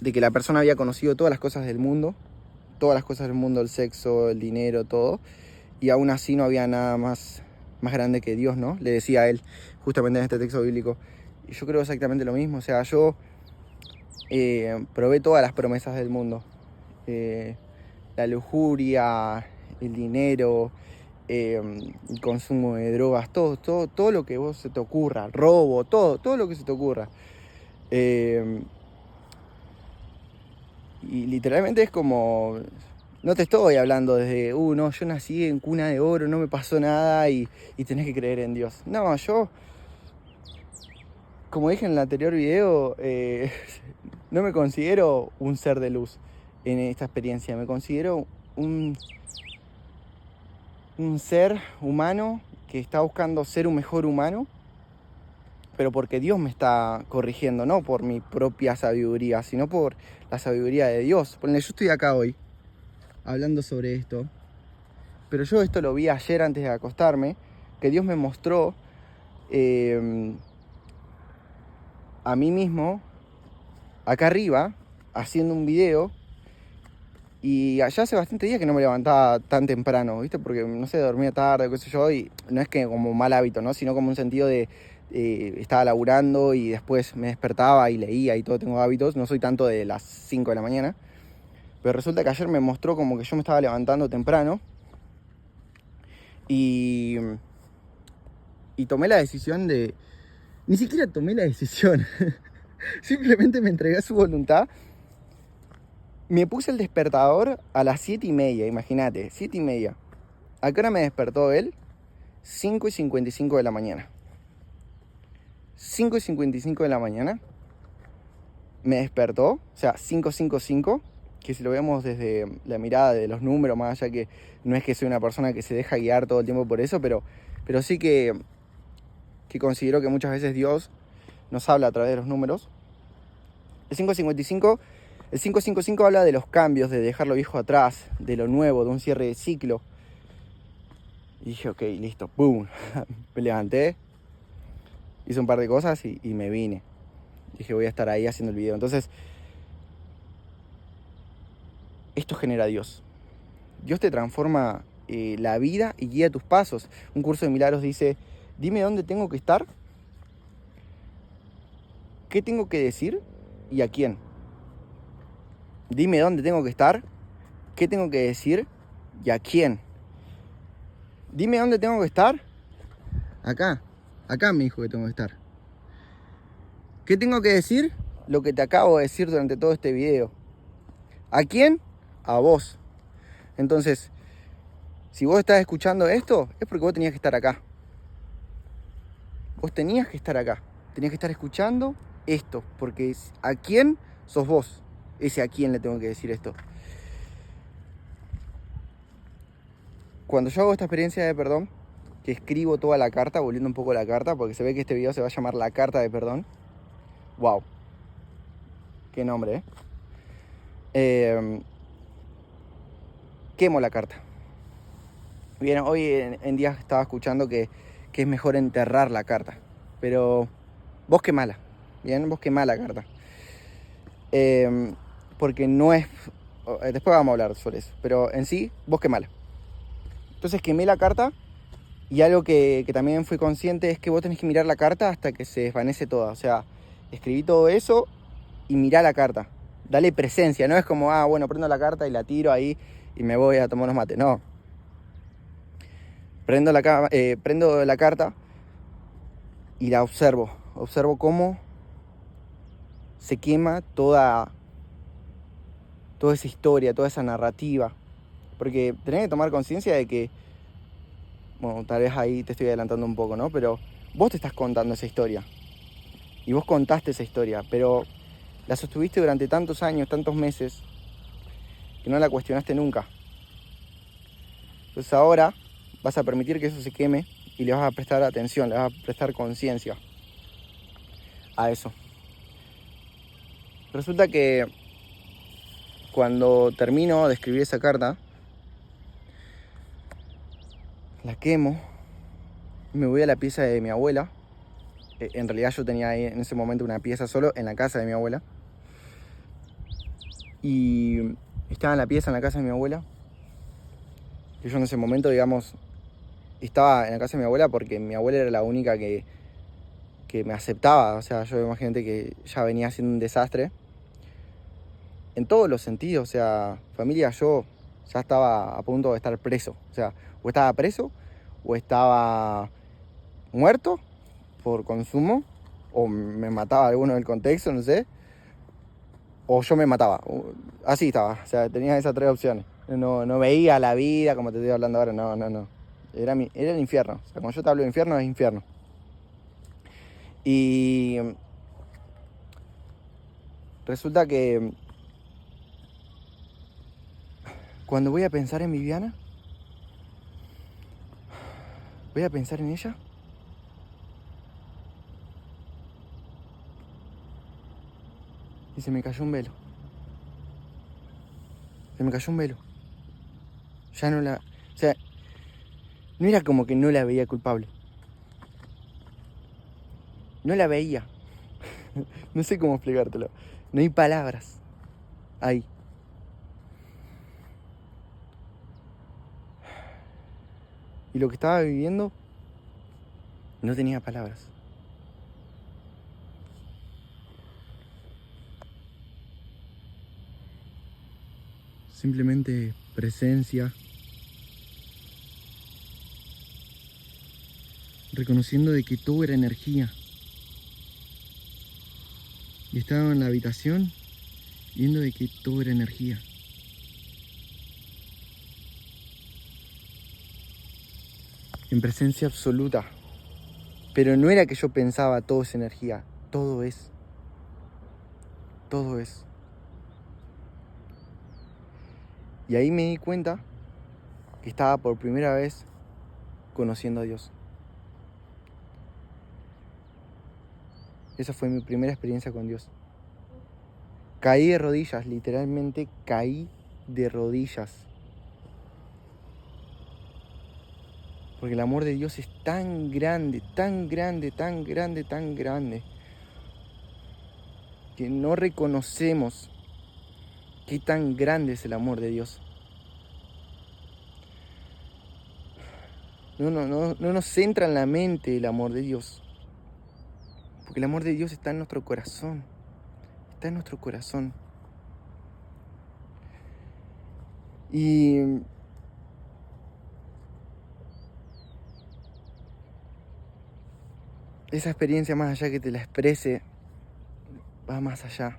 de que la persona había conocido todas las cosas del mundo, el sexo, el dinero, todo, y aún así no había nada más grande que Dios, ¿no? Le decía a él, justamente en este texto bíblico. Y yo creo exactamente lo mismo. O sea, yo probé todas las promesas del mundo. La lujuria, el dinero, el consumo de drogas, todo lo que vos se te ocurra, robo, todo lo que se te ocurra. Y literalmente es como, no te estoy hablando desde, no, yo nací en cuna de oro, no me pasó nada y tenés que creer en Dios. No, yo, como dije en el anterior video, no me considero un ser de luz en esta experiencia. Me considero un ser humano que está buscando ser un mejor humano, pero porque Dios me está corrigiendo, no por mi propia sabiduría, sino por la sabiduría de Dios. Ponle, yo estoy acá hoy hablando sobre esto, pero yo esto lo vi ayer antes de acostarme, que Dios me mostró a mí mismo acá arriba haciendo un video. Y allá hace bastante días que no me levantaba tan temprano, ¿viste? Porque, no sé, dormía tarde, qué sé yo, y no es que como mal hábito, ¿no? Sino como un sentido de estaba laburando y después me despertaba y leía y todo, tengo hábitos. No soy tanto de las 5 de la mañana. Pero resulta que ayer me mostró como que yo me estaba levantando temprano. Y tomé la decisión de... Ni siquiera tomé la decisión. Simplemente me entregué a su voluntad. Me puse el despertador a las 7:30, imagínate, 7:30. ¿A qué hora me despertó él? 5:55 de la mañana. 5:55 de la mañana me despertó, o sea, 5:55, que si lo vemos desde la mirada de los números, más allá que no es que soy una persona que se deja guiar todo el tiempo por eso, pero sí que que considero que muchas veces Dios nos habla a través de los números. El 555 habla de los cambios, de dejar lo viejo atrás, de lo nuevo, de un cierre de ciclo. Y dije, ok, listo, ¡pum! Me levanté, hice un par de cosas y me vine. Dije, voy a estar ahí haciendo el video. Entonces, esto genera Dios. Dios te transforma la vida y guía tus pasos. Un curso de milagros dice, dime dónde tengo que estar, qué tengo que decir y a quién. Dime dónde tengo que estar, qué tengo que decir y a quién. Dime dónde tengo que estar. Acá me dijo que tengo que estar. ¿Qué tengo que decir? Lo que te acabo de decir durante todo este video. ¿A quién? A vos. Entonces, si vos estás escuchando esto, es porque vos tenías que estar acá. Vos tenías que estar acá. Tenías que estar escuchando esto. Porque ¿a quién sos vos? Ese a quién le tengo que decir esto. Cuando yo hago esta experiencia de perdón, que escribo toda la carta, volviendo un poco la carta, porque se ve que este video se va a llamar La Carta de Perdón. ¡Wow! ¡Qué nombre, quemo la carta. Bien, hoy en día estaba escuchando que es mejor enterrar la carta. Pero vos quemala. Bien, vos quemá la carta. Porque no es... Después vamos a hablar sobre eso. Pero en sí, vos quemala. Entonces quemé la carta. Y algo que también fui consciente es que vos tenés que mirar la carta hasta que se desvanece toda. O sea, escribí todo eso y mirá la carta. Dale presencia. No es como, bueno, prendo la carta y la tiro ahí y me voy a tomar unos mates. No. Prendo la carta y la observo. Observo cómo se quema toda esa historia, toda esa narrativa. Porque tenés que tomar conciencia de que, bueno, tal vez ahí te estoy adelantando un poco, ¿no? Pero vos te estás contando esa historia. Y vos contaste esa historia, pero la sostuviste durante tantos años, tantos meses, que no la cuestionaste nunca. Entonces ahora vas a permitir que eso se queme y le vas a prestar atención, le vas a prestar conciencia a eso. Resulta que cuando termino de escribir esa carta, la quemo, me voy a la pieza de mi abuela. En realidad yo tenía ahí en ese momento una pieza solo en la casa de mi abuela. Y estaba en la pieza en la casa de mi abuela. Y yo en ese momento, digamos, estaba en la casa de mi abuela porque mi abuela era la única que me aceptaba. O sea, yo imagínate que ya venía siendo un desastre. En todos los sentidos, o sea, familia, yo ya estaba a punto de estar preso. O sea, o estaba preso, o estaba muerto por consumo, o me mataba alguno del contexto, no sé, o yo me mataba. Así estaba, o sea, tenía esas tres opciones. No veía la vida como te estoy hablando ahora, no. Era el infierno. O sea, cuando yo te hablo de infierno, es infierno. Y resulta que cuando voy a pensar en Viviana, voy a pensar en ella y se me cayó un velo. Se me cayó un velo. Ya no la... O sea, no era como que no la veía culpable. No la veía. No sé cómo explicártelo. No hay palabras. Ahí. Y lo que estaba viviendo no tenía palabras. Simplemente presencia. Reconociendo de que todo era energía. Y estaba en la habitación viendo de que todo era energía. En presencia absoluta. Pero no era que yo pensaba todo es energía. Todo es. Todo es. Y ahí me di cuenta que estaba por primera vez conociendo a Dios. Esa fue mi primera experiencia con Dios. Caí de rodillas, literalmente caí de rodillas. Porque el amor de Dios es tan grande, tan grande, tan grande, tan grande, que no reconocemos qué tan grande es el amor de Dios. No nos entra en la mente el amor de Dios. Porque el amor de Dios está en nuestro corazón. Está en nuestro corazón. Y esa experiencia, más allá que te la exprese, va más allá.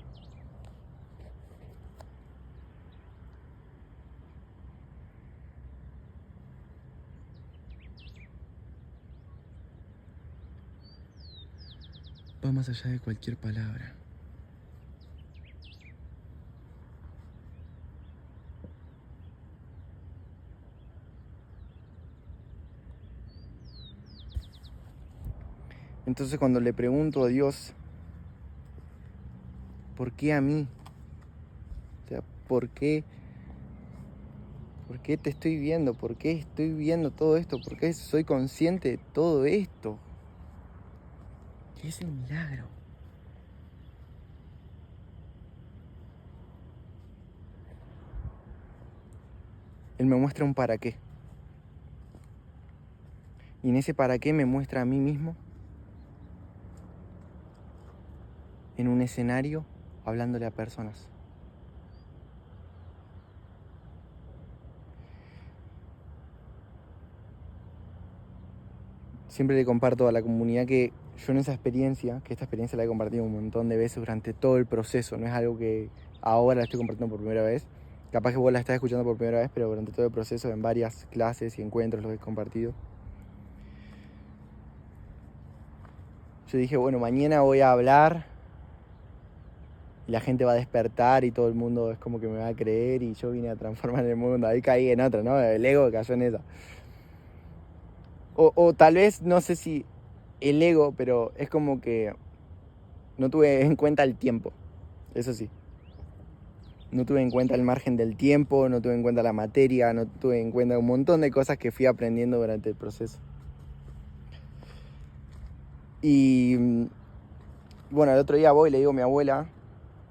Va más allá de cualquier palabra. Entonces cuando le pregunto a Dios, ¿por qué a mí? O sea, ¿por qué te estoy viendo? ¿Por qué estoy viendo todo esto? ¿Por qué soy consciente de todo esto? ¿Qué es el milagro? Él me muestra un para qué. Y en ese para qué me muestra a mí mismo en un escenario hablándole a personas. Siempre le comparto a la comunidad que yo en esa experiencia, que esta experiencia la he compartido un montón de veces durante todo el proceso, no es algo que ahora la estoy compartiendo por primera vez. Capaz que vos la estás escuchando por primera vez, pero durante todo el proceso, en varias clases y encuentros lo he compartido. Yo dije, bueno, mañana voy a hablar y la gente va a despertar y todo el mundo es como que me va a creer y yo vine a transformar el mundo. Ahí caí en otra, ¿no? El ego cayó en esa. O tal vez, no sé si el ego, pero es como que no tuve en cuenta el tiempo, eso sí. No tuve en cuenta el margen del tiempo, no tuve en cuenta la materia, no tuve en cuenta un montón de cosas que fui aprendiendo durante el proceso. Y bueno, el otro día voy y le digo a mi abuela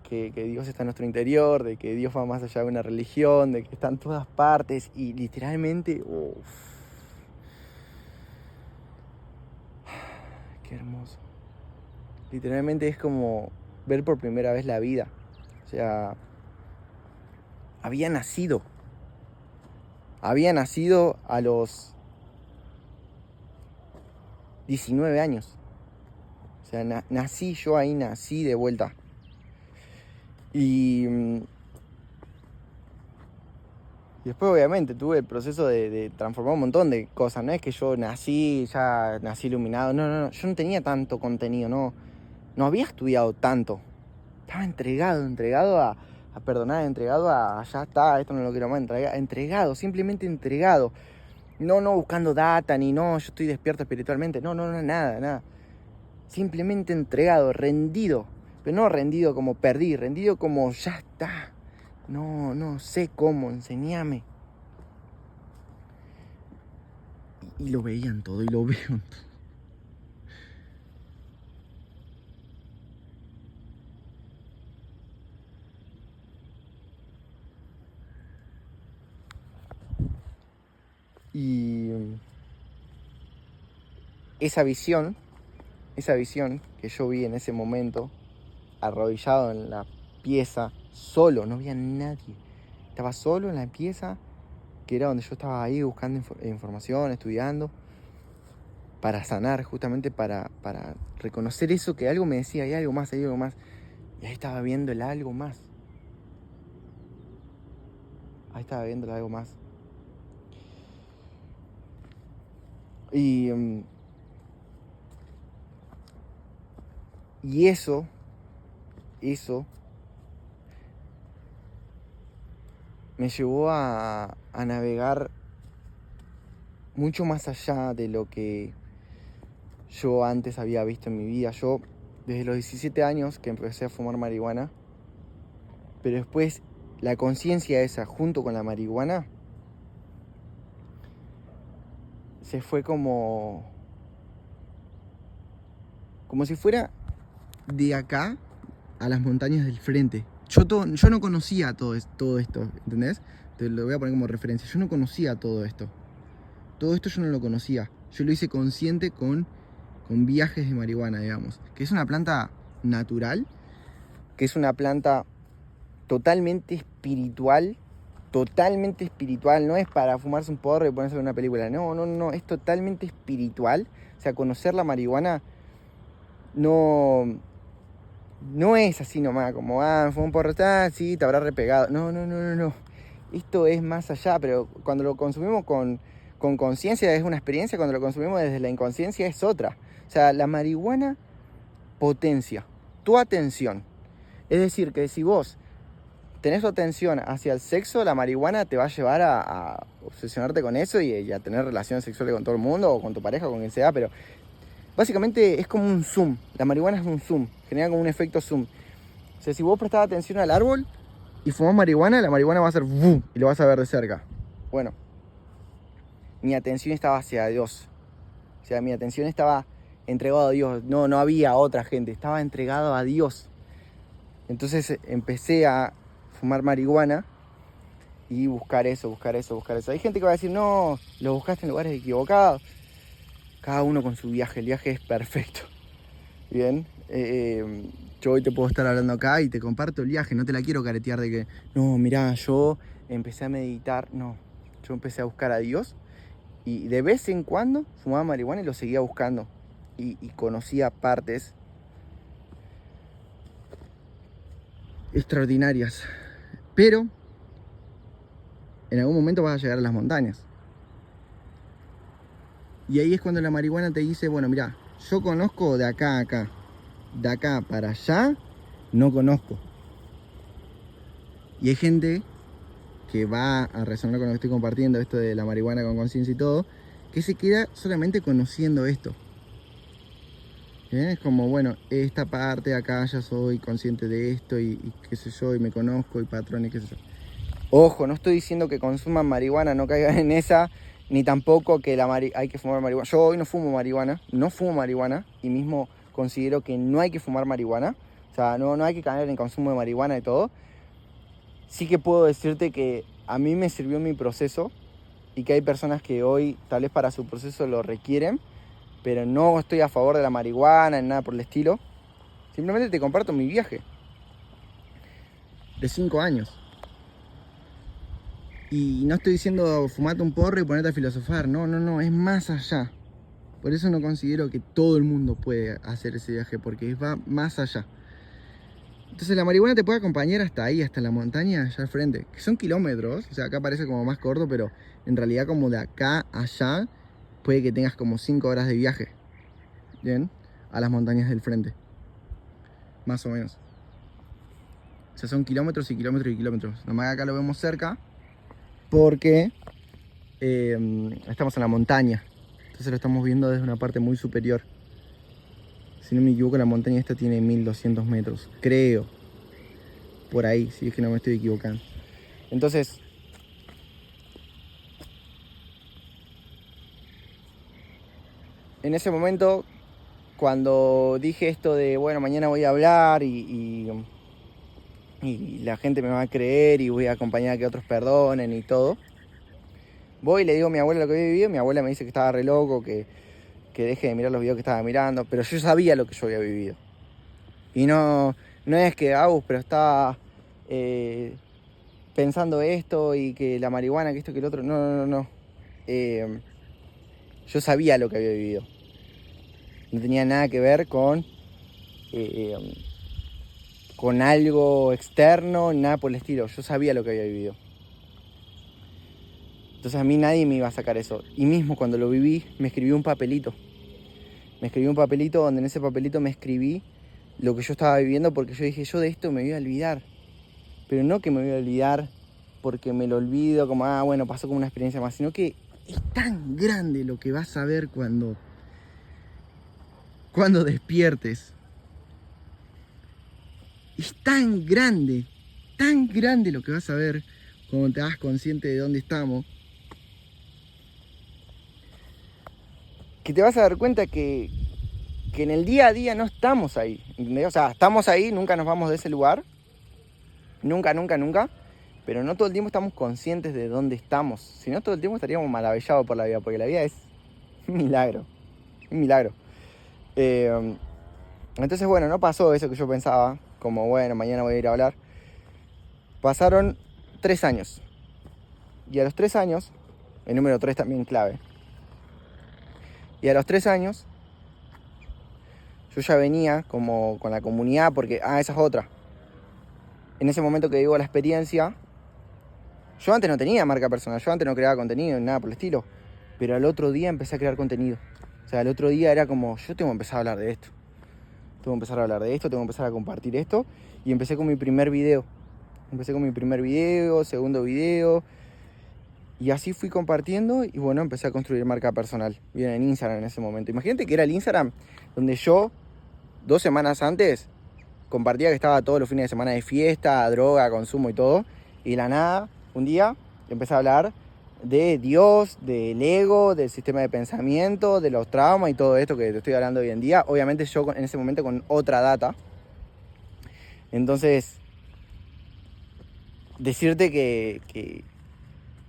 que Dios está en nuestro interior, de que Dios va más allá de una religión, de que está en todas partes y literalmente, qué hermoso. Literalmente es como ver por primera vez la vida. O sea, había nacido a los 19 años. O sea, nací yo ahí, nací de vuelta. Y después obviamente tuve el proceso de transformar un montón de cosas. No es que yo nací iluminado. No. Yo no tenía tanto contenido, no había estudiado tanto. Estaba entregado a perdonar, entregado a ya está, esto no lo quiero más, entregado, simplemente entregado. No buscando data, ni no, yo estoy despierto espiritualmente. No, nada. Simplemente entregado, rendido. Pero no rendido como perdí, rendido como ya está. No sé cómo, enséñame. Y lo veían todo, y lo veo todo. Y esa visión que yo vi en ese momento, arrodillado en la pieza, solo, no había nadie. Estaba solo en la pieza, que era donde yo estaba ahí buscando información, estudiando, para sanar, justamente para reconocer eso, que algo me decía, hay algo más. Y ahí estaba viendo el algo más. Ahí estaba viendo el algo más. Y eso me llevó a navegar mucho más allá de lo que yo antes había visto en mi vida. Yo desde los 17 años que empecé a fumar marihuana, pero después la conciencia esa junto con la marihuana se fue como si fuera de acá a las montañas del frente. Yo no conocía todo esto, ¿entendés? Te lo voy a poner como referencia. Yo no conocía todo esto. Todo esto yo no lo conocía. Yo lo hice consciente con viajes de marihuana, digamos. Que es una planta natural, que es una planta totalmente espiritual. Totalmente espiritual. No es para fumarse un porro y ponerse una película. No. Es totalmente espiritual. O sea, conocer la marihuana no es así nomás, como, me fue un porro, sí, te habrá repegado. No. Esto es más allá, pero cuando lo consumimos con conciencia es una experiencia, cuando lo consumimos desde la inconsciencia es otra. O sea, la marihuana potencia tu atención. Es decir, que si vos tenés tu atención hacia el sexo, la marihuana te va a llevar a obsesionarte con eso y a tener relaciones sexuales con todo el mundo, o con tu pareja, o con quien sea, pero básicamente es como un zoom. La marihuana es un zoom, genera como un efecto zoom. O sea, si vos prestás atención al árbol y fumás marihuana, la marihuana va a hacer boom y lo vas a ver de cerca. Bueno, mi atención estaba hacia Dios. O sea, mi atención estaba entregado a Dios. No había otra gente, estaba entregado a Dios. Entonces empecé a fumar marihuana y buscar eso. Hay gente que va a decir, no, lo buscaste en lugares equivocados. Cada uno con su viaje, el viaje es perfecto. Bien, yo hoy te puedo estar hablando acá y te comparto el viaje, no te la quiero caretear de que, no, mirá, yo empecé a meditar, no, yo empecé a buscar a Dios y de vez en cuando fumaba marihuana y lo seguía buscando y conocía partes extraordinarias, pero en algún momento vas a llegar a las montañas. Y ahí es cuando la marihuana te dice, bueno, mirá, yo conozco de acá a acá. De acá para allá, no conozco. Y hay gente que va a resonar con lo que estoy compartiendo, esto de la marihuana con conciencia y todo, que se queda solamente conociendo esto. ¿Bien? Es como, bueno, esta parte de acá ya soy consciente de esto y qué sé yo, y me conozco, y patrones, qué sé yo. Ojo, no estoy diciendo que consuman marihuana, no caigan en esa, ni tampoco que hay que fumar marihuana. Yo hoy no fumo marihuana, y mismo considero que no hay que fumar marihuana. O sea, no hay que caer en el consumo de marihuana y todo. Sí que puedo decirte que a mí me sirvió mi proceso y que hay personas que hoy tal vez para su proceso lo requieren, pero no estoy a favor de la marihuana ni nada por el estilo. Simplemente te comparto mi viaje de 5 años. Y no estoy diciendo fumate un porro y ponerte a filosofar, no, es más allá. Por eso no considero que todo el mundo puede hacer ese viaje, porque va más allá. Entonces la marihuana te puede acompañar hasta ahí, hasta la montaña allá al frente, que son kilómetros, o sea, acá parece como más corto, pero en realidad como de acá a allá puede que tengas como 5 horas de viaje, ¿bien? A las montañas del frente, más o menos. O sea, son kilómetros y kilómetros y kilómetros. Nomás acá lo vemos cerca porque estamos en la montaña, entonces lo estamos viendo desde una parte muy superior. Si no me equivoco, la montaña esta tiene 1200 metros, creo. Por ahí, si es que no me estoy equivocando. Entonces, en ese momento, cuando dije esto de, bueno, mañana voy a hablar y la gente me va a creer y voy a acompañar a que otros perdonen y todo, voy y le digo a mi abuela lo que había vivido. Mi abuela me dice que estaba re loco, que deje de mirar los videos que estaba mirando, pero yo sabía lo que yo había vivido. Y no es que, pero estaba pensando esto y que la marihuana, que esto, que el otro. No. Yo sabía lo que había vivido. No tenía nada que ver con algo externo, nada por el estilo. Yo sabía lo que había vivido. Entonces a mí nadie me iba a sacar eso. Y mismo cuando lo viví, me escribí un papelito. Donde en ese papelito me escribí lo que yo estaba viviendo, porque yo dije, yo de esto me voy a olvidar. Pero no que me voy a olvidar porque me lo olvido, como, bueno, pasó como una experiencia más, sino que es tan grande lo que vas a ver cuando despiertes. Es tan grande lo que vas a ver cuando te hagas consciente de dónde estamos, que te vas a dar cuenta que en el día a día no estamos ahí, ¿entendés? O sea, estamos ahí, nunca nos vamos de ese lugar, nunca, pero no todo el tiempo estamos conscientes de dónde estamos, si no todo el tiempo estaríamos maravillados por la vida, porque la vida es un milagro. Entonces, bueno, no pasó eso que yo pensaba, como, bueno, mañana voy a ir a hablar. Pasaron 3 años, y a los 3 años, el número 3 también clave, y a los 3 años, yo ya venía como con la comunidad, porque, esa es otra. En ese momento que vivo la experiencia, yo antes no tenía marca personal, yo antes no creaba contenido ni nada por el estilo, pero al otro día empecé a crear contenido. O sea, al otro día era como, yo tengo que empezar a hablar de esto. Tengo que empezar a hablar de esto, tengo que empezar a compartir esto. Y empecé con mi primer video. Segundo video. Y así fui compartiendo y bueno, empecé a construir marca personal. Bien, en Instagram en ese momento. Imagínate que era el Instagram donde yo, 2 semanas antes, compartía que estaba todos los fines de semana de fiesta, droga, consumo y todo. Y de la nada, un día, empecé a hablar de Dios, del ego, del sistema de pensamiento, de los traumas y todo esto que te estoy hablando hoy en día. Obviamente yo en ese momento con otra data. Entonces, decirte que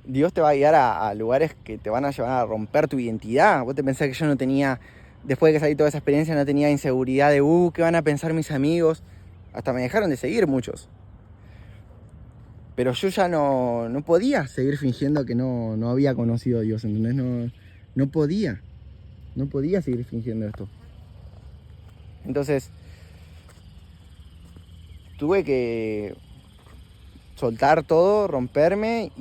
Dios te va a guiar a lugares que te van a llevar a romper tu identidad. Vos te pensás que yo no tenía, después de que salí toda esa experiencia, no tenía inseguridad de, ¿qué van a pensar mis amigos? Hasta me dejaron de seguir muchos. Pero yo ya no podía seguir fingiendo que no había conocido a Dios, ¿entendés? No podía seguir fingiendo esto. Entonces, tuve que soltar todo, romperme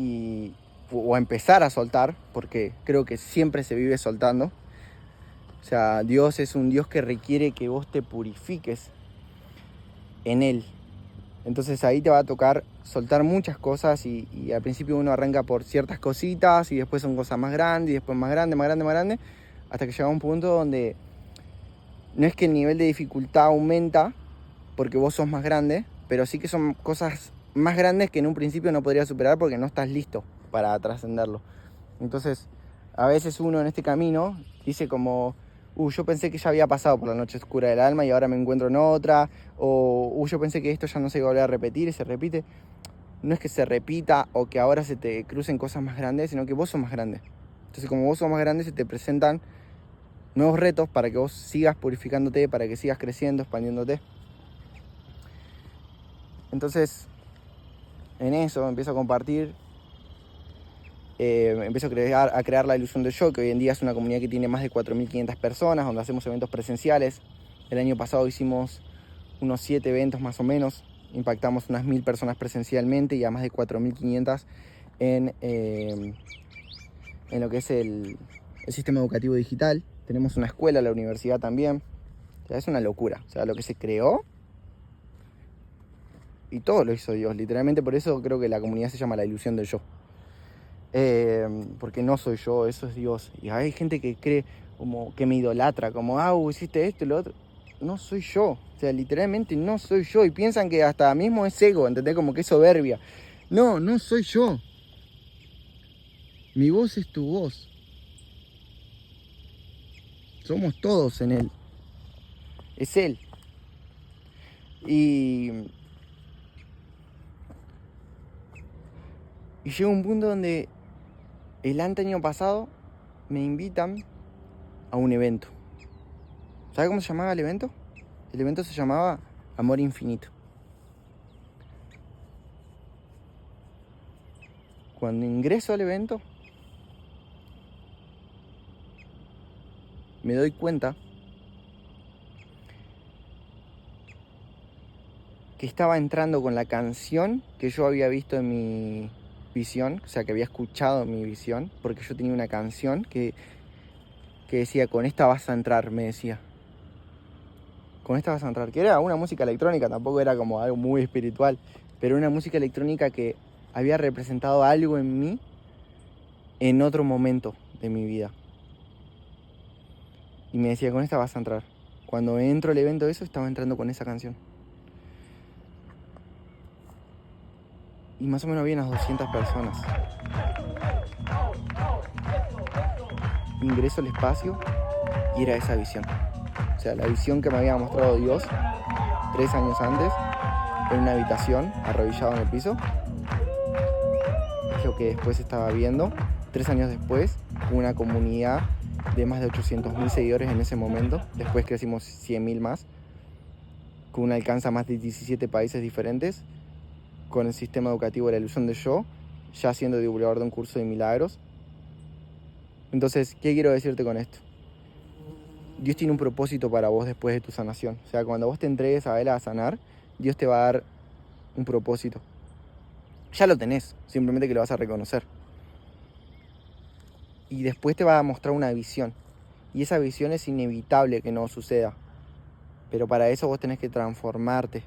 o empezar a soltar, porque creo que siempre se vive soltando. O sea, Dios es un Dios que requiere que vos te purifiques en Él. Entonces ahí te va a tocar soltar muchas cosas y al principio uno arranca por ciertas cositas y después son cosas más grandes y después más grandes, hasta que llega a un punto donde no es que el nivel de dificultad aumenta porque vos sos más grande, pero sí que son cosas más grandes que en un principio no podrías superar porque no estás listo para trascenderlo. Entonces, a veces uno en este camino dice como, yo pensé que ya había pasado por la noche oscura del alma y ahora me encuentro en otra, o yo pensé que esto ya no se iba a volver a repetir y se repite. No es que se repita o que ahora se te crucen cosas más grandes, sino que vos sos más grande. Entonces, como vos sos más grande, se te presentan nuevos retos para que vos sigas purificándote, para que sigas creciendo, expandiéndote. Entonces, en eso empiezo a compartir, empiezo a crear la ilusión del yo, que hoy en día es una comunidad que tiene más de 4.500 personas, donde hacemos eventos presenciales. El año pasado hicimos unos 7 eventos más o menos, impactamos unas 1.000 personas presencialmente y a más de 4.500 en lo que es el sistema educativo digital. Tenemos una escuela, la universidad también. O sea, es una locura. O sea, lo que se creó y todo lo hizo Dios. Literalmente por eso creo que la comunidad se llama la ilusión del yo. Porque no soy yo, eso es Dios. Y hay gente que cree como que me idolatra, como, hiciste esto y lo otro. No soy yo. O sea, literalmente no soy yo. Y piensan que hasta mismo es ego, ¿entendés? Como que es soberbia. No soy yo. Mi voz es tu voz. Somos todos en Él. Es Él. Y llega un punto donde el año pasado me invitan a un evento. ¿Sabes cómo se llamaba el evento? El evento se llamaba Amor Infinito. Cuando ingreso al evento, me doy cuenta que estaba entrando con la canción que yo había visto en mi visión, o sea, que había escuchado en mi visión, porque yo tenía una canción que decía, con esta vas a entrar, me decía. Con esta vas a entrar, que era una música electrónica, tampoco era como algo muy espiritual, pero una música electrónica que había representado algo en mí en otro momento de mi vida. Y me decía, con esta vas a entrar. Cuando entro al evento de eso, estaba entrando con esa canción. y más o menos había unas 200 personas. Ingreso al espacio y era esa visión. O sea, la visión que me había mostrado Dios 3 años antes, en una habitación, arrodillado en el piso. Es lo que después estaba viendo. 3 años después, una comunidad de más de 800.000 seguidores en ese momento. Después crecimos 100.000 más, con un alcance a más de 17 países diferentes, con el sistema educativo de la ilusión de yo, ya siendo divulgador de un curso de milagros. Entonces, ¿qué quiero decirte con esto? Dios tiene un propósito para vos después de tu sanación. O sea, cuando vos te entregues a Él a sanar, Dios te va a dar un propósito. Ya lo tenés, simplemente que lo vas a reconocer. Y después te va a mostrar una visión. Y esa visión es inevitable que no suceda. Pero para eso vos tenés que transformarte,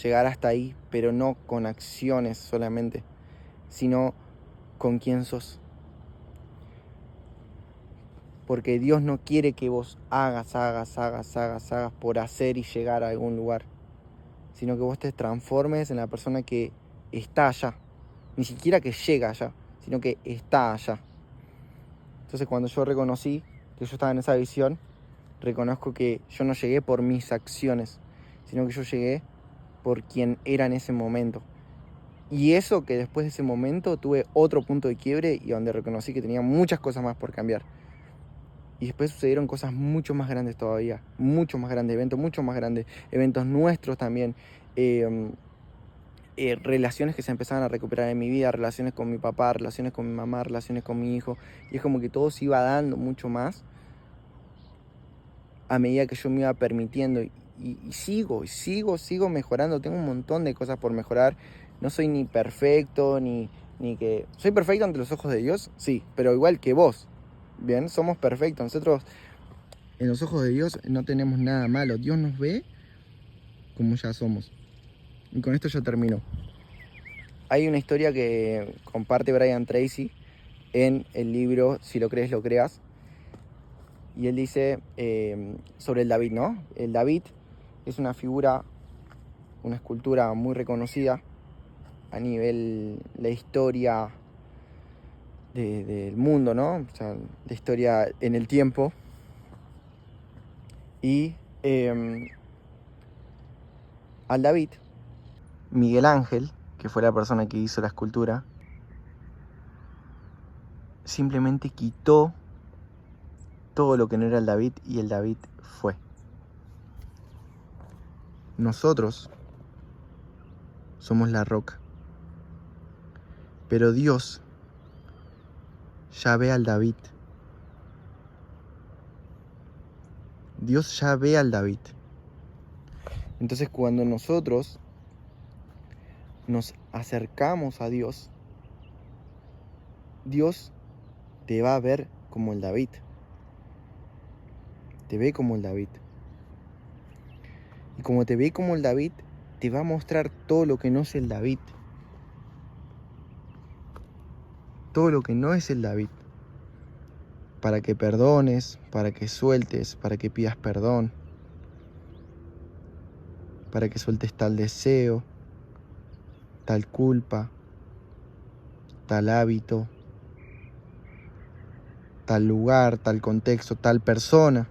llegar hasta ahí, pero no con acciones solamente, sino con quién sos. Porque Dios no quiere que vos hagas por hacer y llegar a algún lugar, sino que vos te transformes en la persona que está allá. Ni siquiera que llega allá, sino que está allá. Entonces, cuando yo reconocí que yo estaba en esa visión, reconozco que yo no llegué por mis acciones, sino que yo llegué por quien era en ese momento. Y eso que después de ese momento tuve otro punto de quiebre y donde reconocí que tenía muchas cosas más por cambiar. Y después sucedieron cosas mucho más grandes todavía, mucho más grandes, eventos mucho más grandes, eventos nuestros también, relaciones que se empezaban a recuperar en mi vida, relaciones con mi papá, relaciones con mi mamá, relaciones con mi hijo. Y es como que todo se iba dando mucho más a medida que yo me iba permitiendo. Y sigo mejorando. Tengo un montón de cosas por mejorar. No soy ni perfecto, ni que... ¿Soy perfecto ante los ojos de Dios? Sí, pero igual que vos. Bien, somos perfectos. Nosotros, en los ojos de Dios, no tenemos nada malo. Dios nos ve como ya somos. Y con esto yo termino. Hay una historia que comparte Brian Tracy en el libro Si lo crees, lo creas. Y él dice sobre el David, ¿no? El David es una figura, una escultura muy reconocida a nivel de la historia del mundo, ¿no? O sea, de historia en el tiempo. Y al David, Miguel Ángel, que fue la persona que hizo la escultura, simplemente quitó todo lo que no era el David y el David fue. Nosotros somos la roca, pero Dios ya ve al David. Dios ya ve al David. Entonces, cuando nosotros nos acercamos a Dios, Dios te va a ver como el David. Te ve como el David. Y como te ve como el David, te va a mostrar todo lo que no es el David. Todo lo que no es el David. Para que perdones, para que sueltes, para que pidas perdón. Para que sueltes tal deseo, tal culpa, tal hábito, tal lugar, tal contexto, tal persona.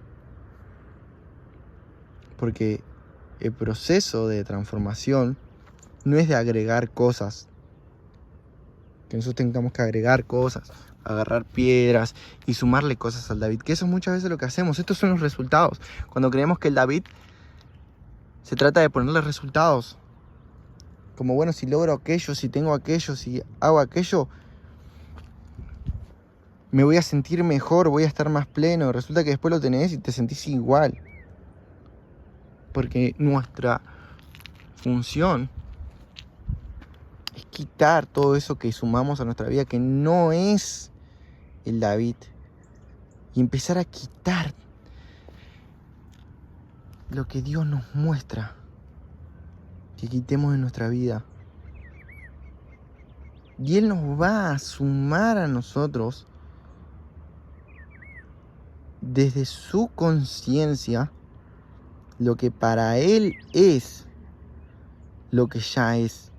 Porque el proceso de transformación no es de agregar cosas. Que nosotros tengamos que agregar cosas, agarrar piedras y sumarle cosas al David. Que eso es muchas veces lo que hacemos. Estos son los resultados. Cuando creemos que el David se trata de ponerle resultados. Como bueno, si logro aquello, si tengo aquello, si hago aquello, me voy a sentir mejor, voy a estar más pleno. Resulta que después lo tenés y te sentís igual. Porque nuestra función es quitar todo eso que sumamos a nuestra vida, que no es el David. Y empezar a quitar lo que Dios nos muestra. Que quitemos de nuestra vida. Y Él nos va a sumar a nosotros desde su conciencia lo que para Él es lo que ya es.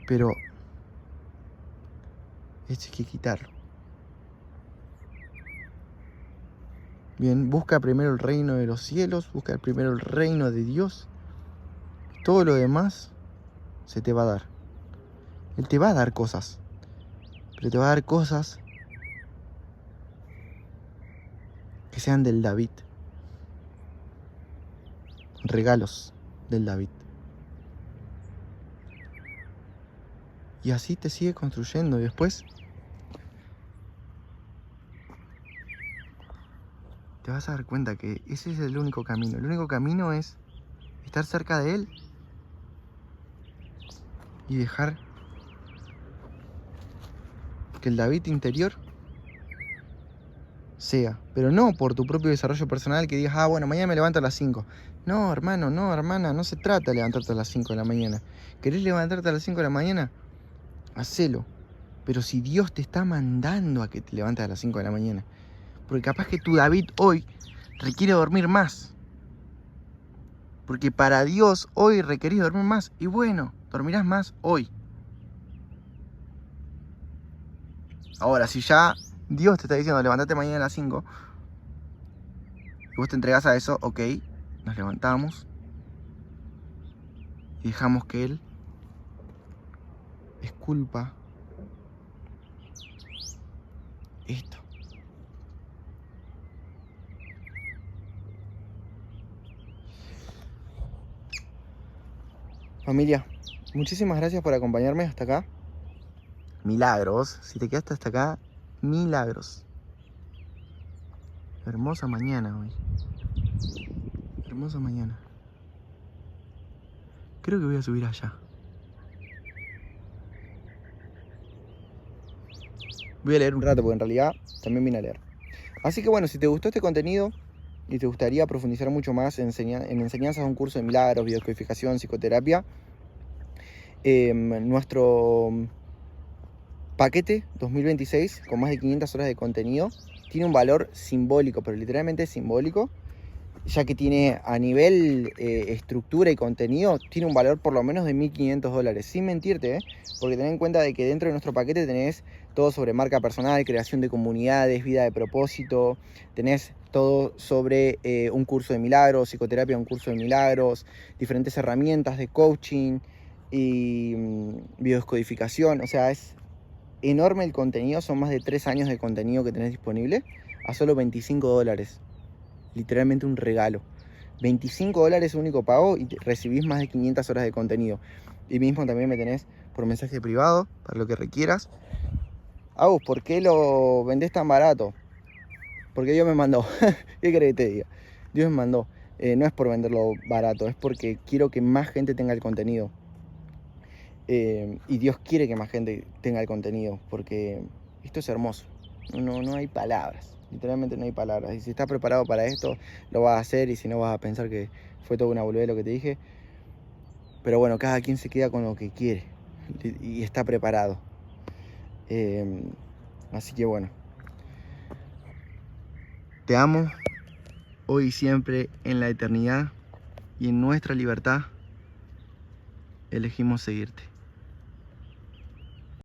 Pero esto hay que quitarlo. Bien, busca primero el reino de los cielos, busca primero el reino de Dios. Todo lo demás se te va a dar. Él te va a dar cosas, pero te va a dar cosas que sean del David. Regalos del David. Y así te sigue construyendo. Y después te vas a dar cuenta que ese es el único camino. El único camino es estar cerca de Él y dejar que el David interior sea. Pero no por tu propio desarrollo personal, que digas, bueno, mañana me levanto a las 5. No, hermano, no, hermana, no se trata de levantarte a las 5 de la mañana. ¿Querés levantarte a las 5 de la mañana? Hacelo. Pero si Dios te está mandando a que te levantes a las 5 de la mañana, porque capaz que tu David hoy requiere dormir más. Porque para Dios hoy requerís dormir más. Y bueno, dormirás más hoy. Ahora, si ya Dios te está diciendo levantate mañana a las 5, y vos te entregás a eso, ok, nos levantamos y dejamos que Él esculpa esto. Familia, muchísimas gracias por acompañarme hasta acá. Milagros, si te quedaste hasta acá, milagros. Hermosa mañana hoy. Hermosa mañana. Creo que voy a subir allá. Voy a leer un rato porque en realidad también vine a leer. Así que bueno, si te gustó este contenido y te gustaría profundizar mucho más en enseñanzas de un curso de milagros, biodescodificación, psicoterapia, nuestro paquete 2026 con más de 500 horas de contenido tiene un valor simbólico, pero literalmente simbólico, ya que tiene a nivel estructura y contenido, tiene un valor por lo menos de $1.500, sin mentirte, porque ten en cuenta de que dentro de nuestro paquete tenés todo sobre marca personal, creación de comunidades, vida de propósito, tenés todo sobre un curso de milagros, psicoterapia, un curso de milagros, diferentes herramientas de coaching y biodescodificación. O sea, es enorme el contenido, son más de 3 años de contenido que tenés disponible a solo $25. Literalmente un regalo. $25 único pago y recibís más de 500 horas de contenido. Y mismo también me tenés por mensaje privado, para lo que requieras. Agus, ¿por qué lo vendés tan barato? Porque Dios me mandó. ¿Qué querés que te diga? Dios me mandó. No es por venderlo barato, es porque quiero que más gente tenga el contenido. Y Dios quiere que más gente tenga el contenido, porque esto es hermoso. No hay palabras. Literalmente no hay palabras. Y si estás preparado para esto, lo vas a hacer. Y si no, vas a pensar que fue toda una boludez lo que te dije. Pero bueno, cada quien se queda con lo que quiere. Y está preparado. Así que bueno. Te amo. Hoy y siempre, en la eternidad. Y en nuestra libertad, elegimos seguirte.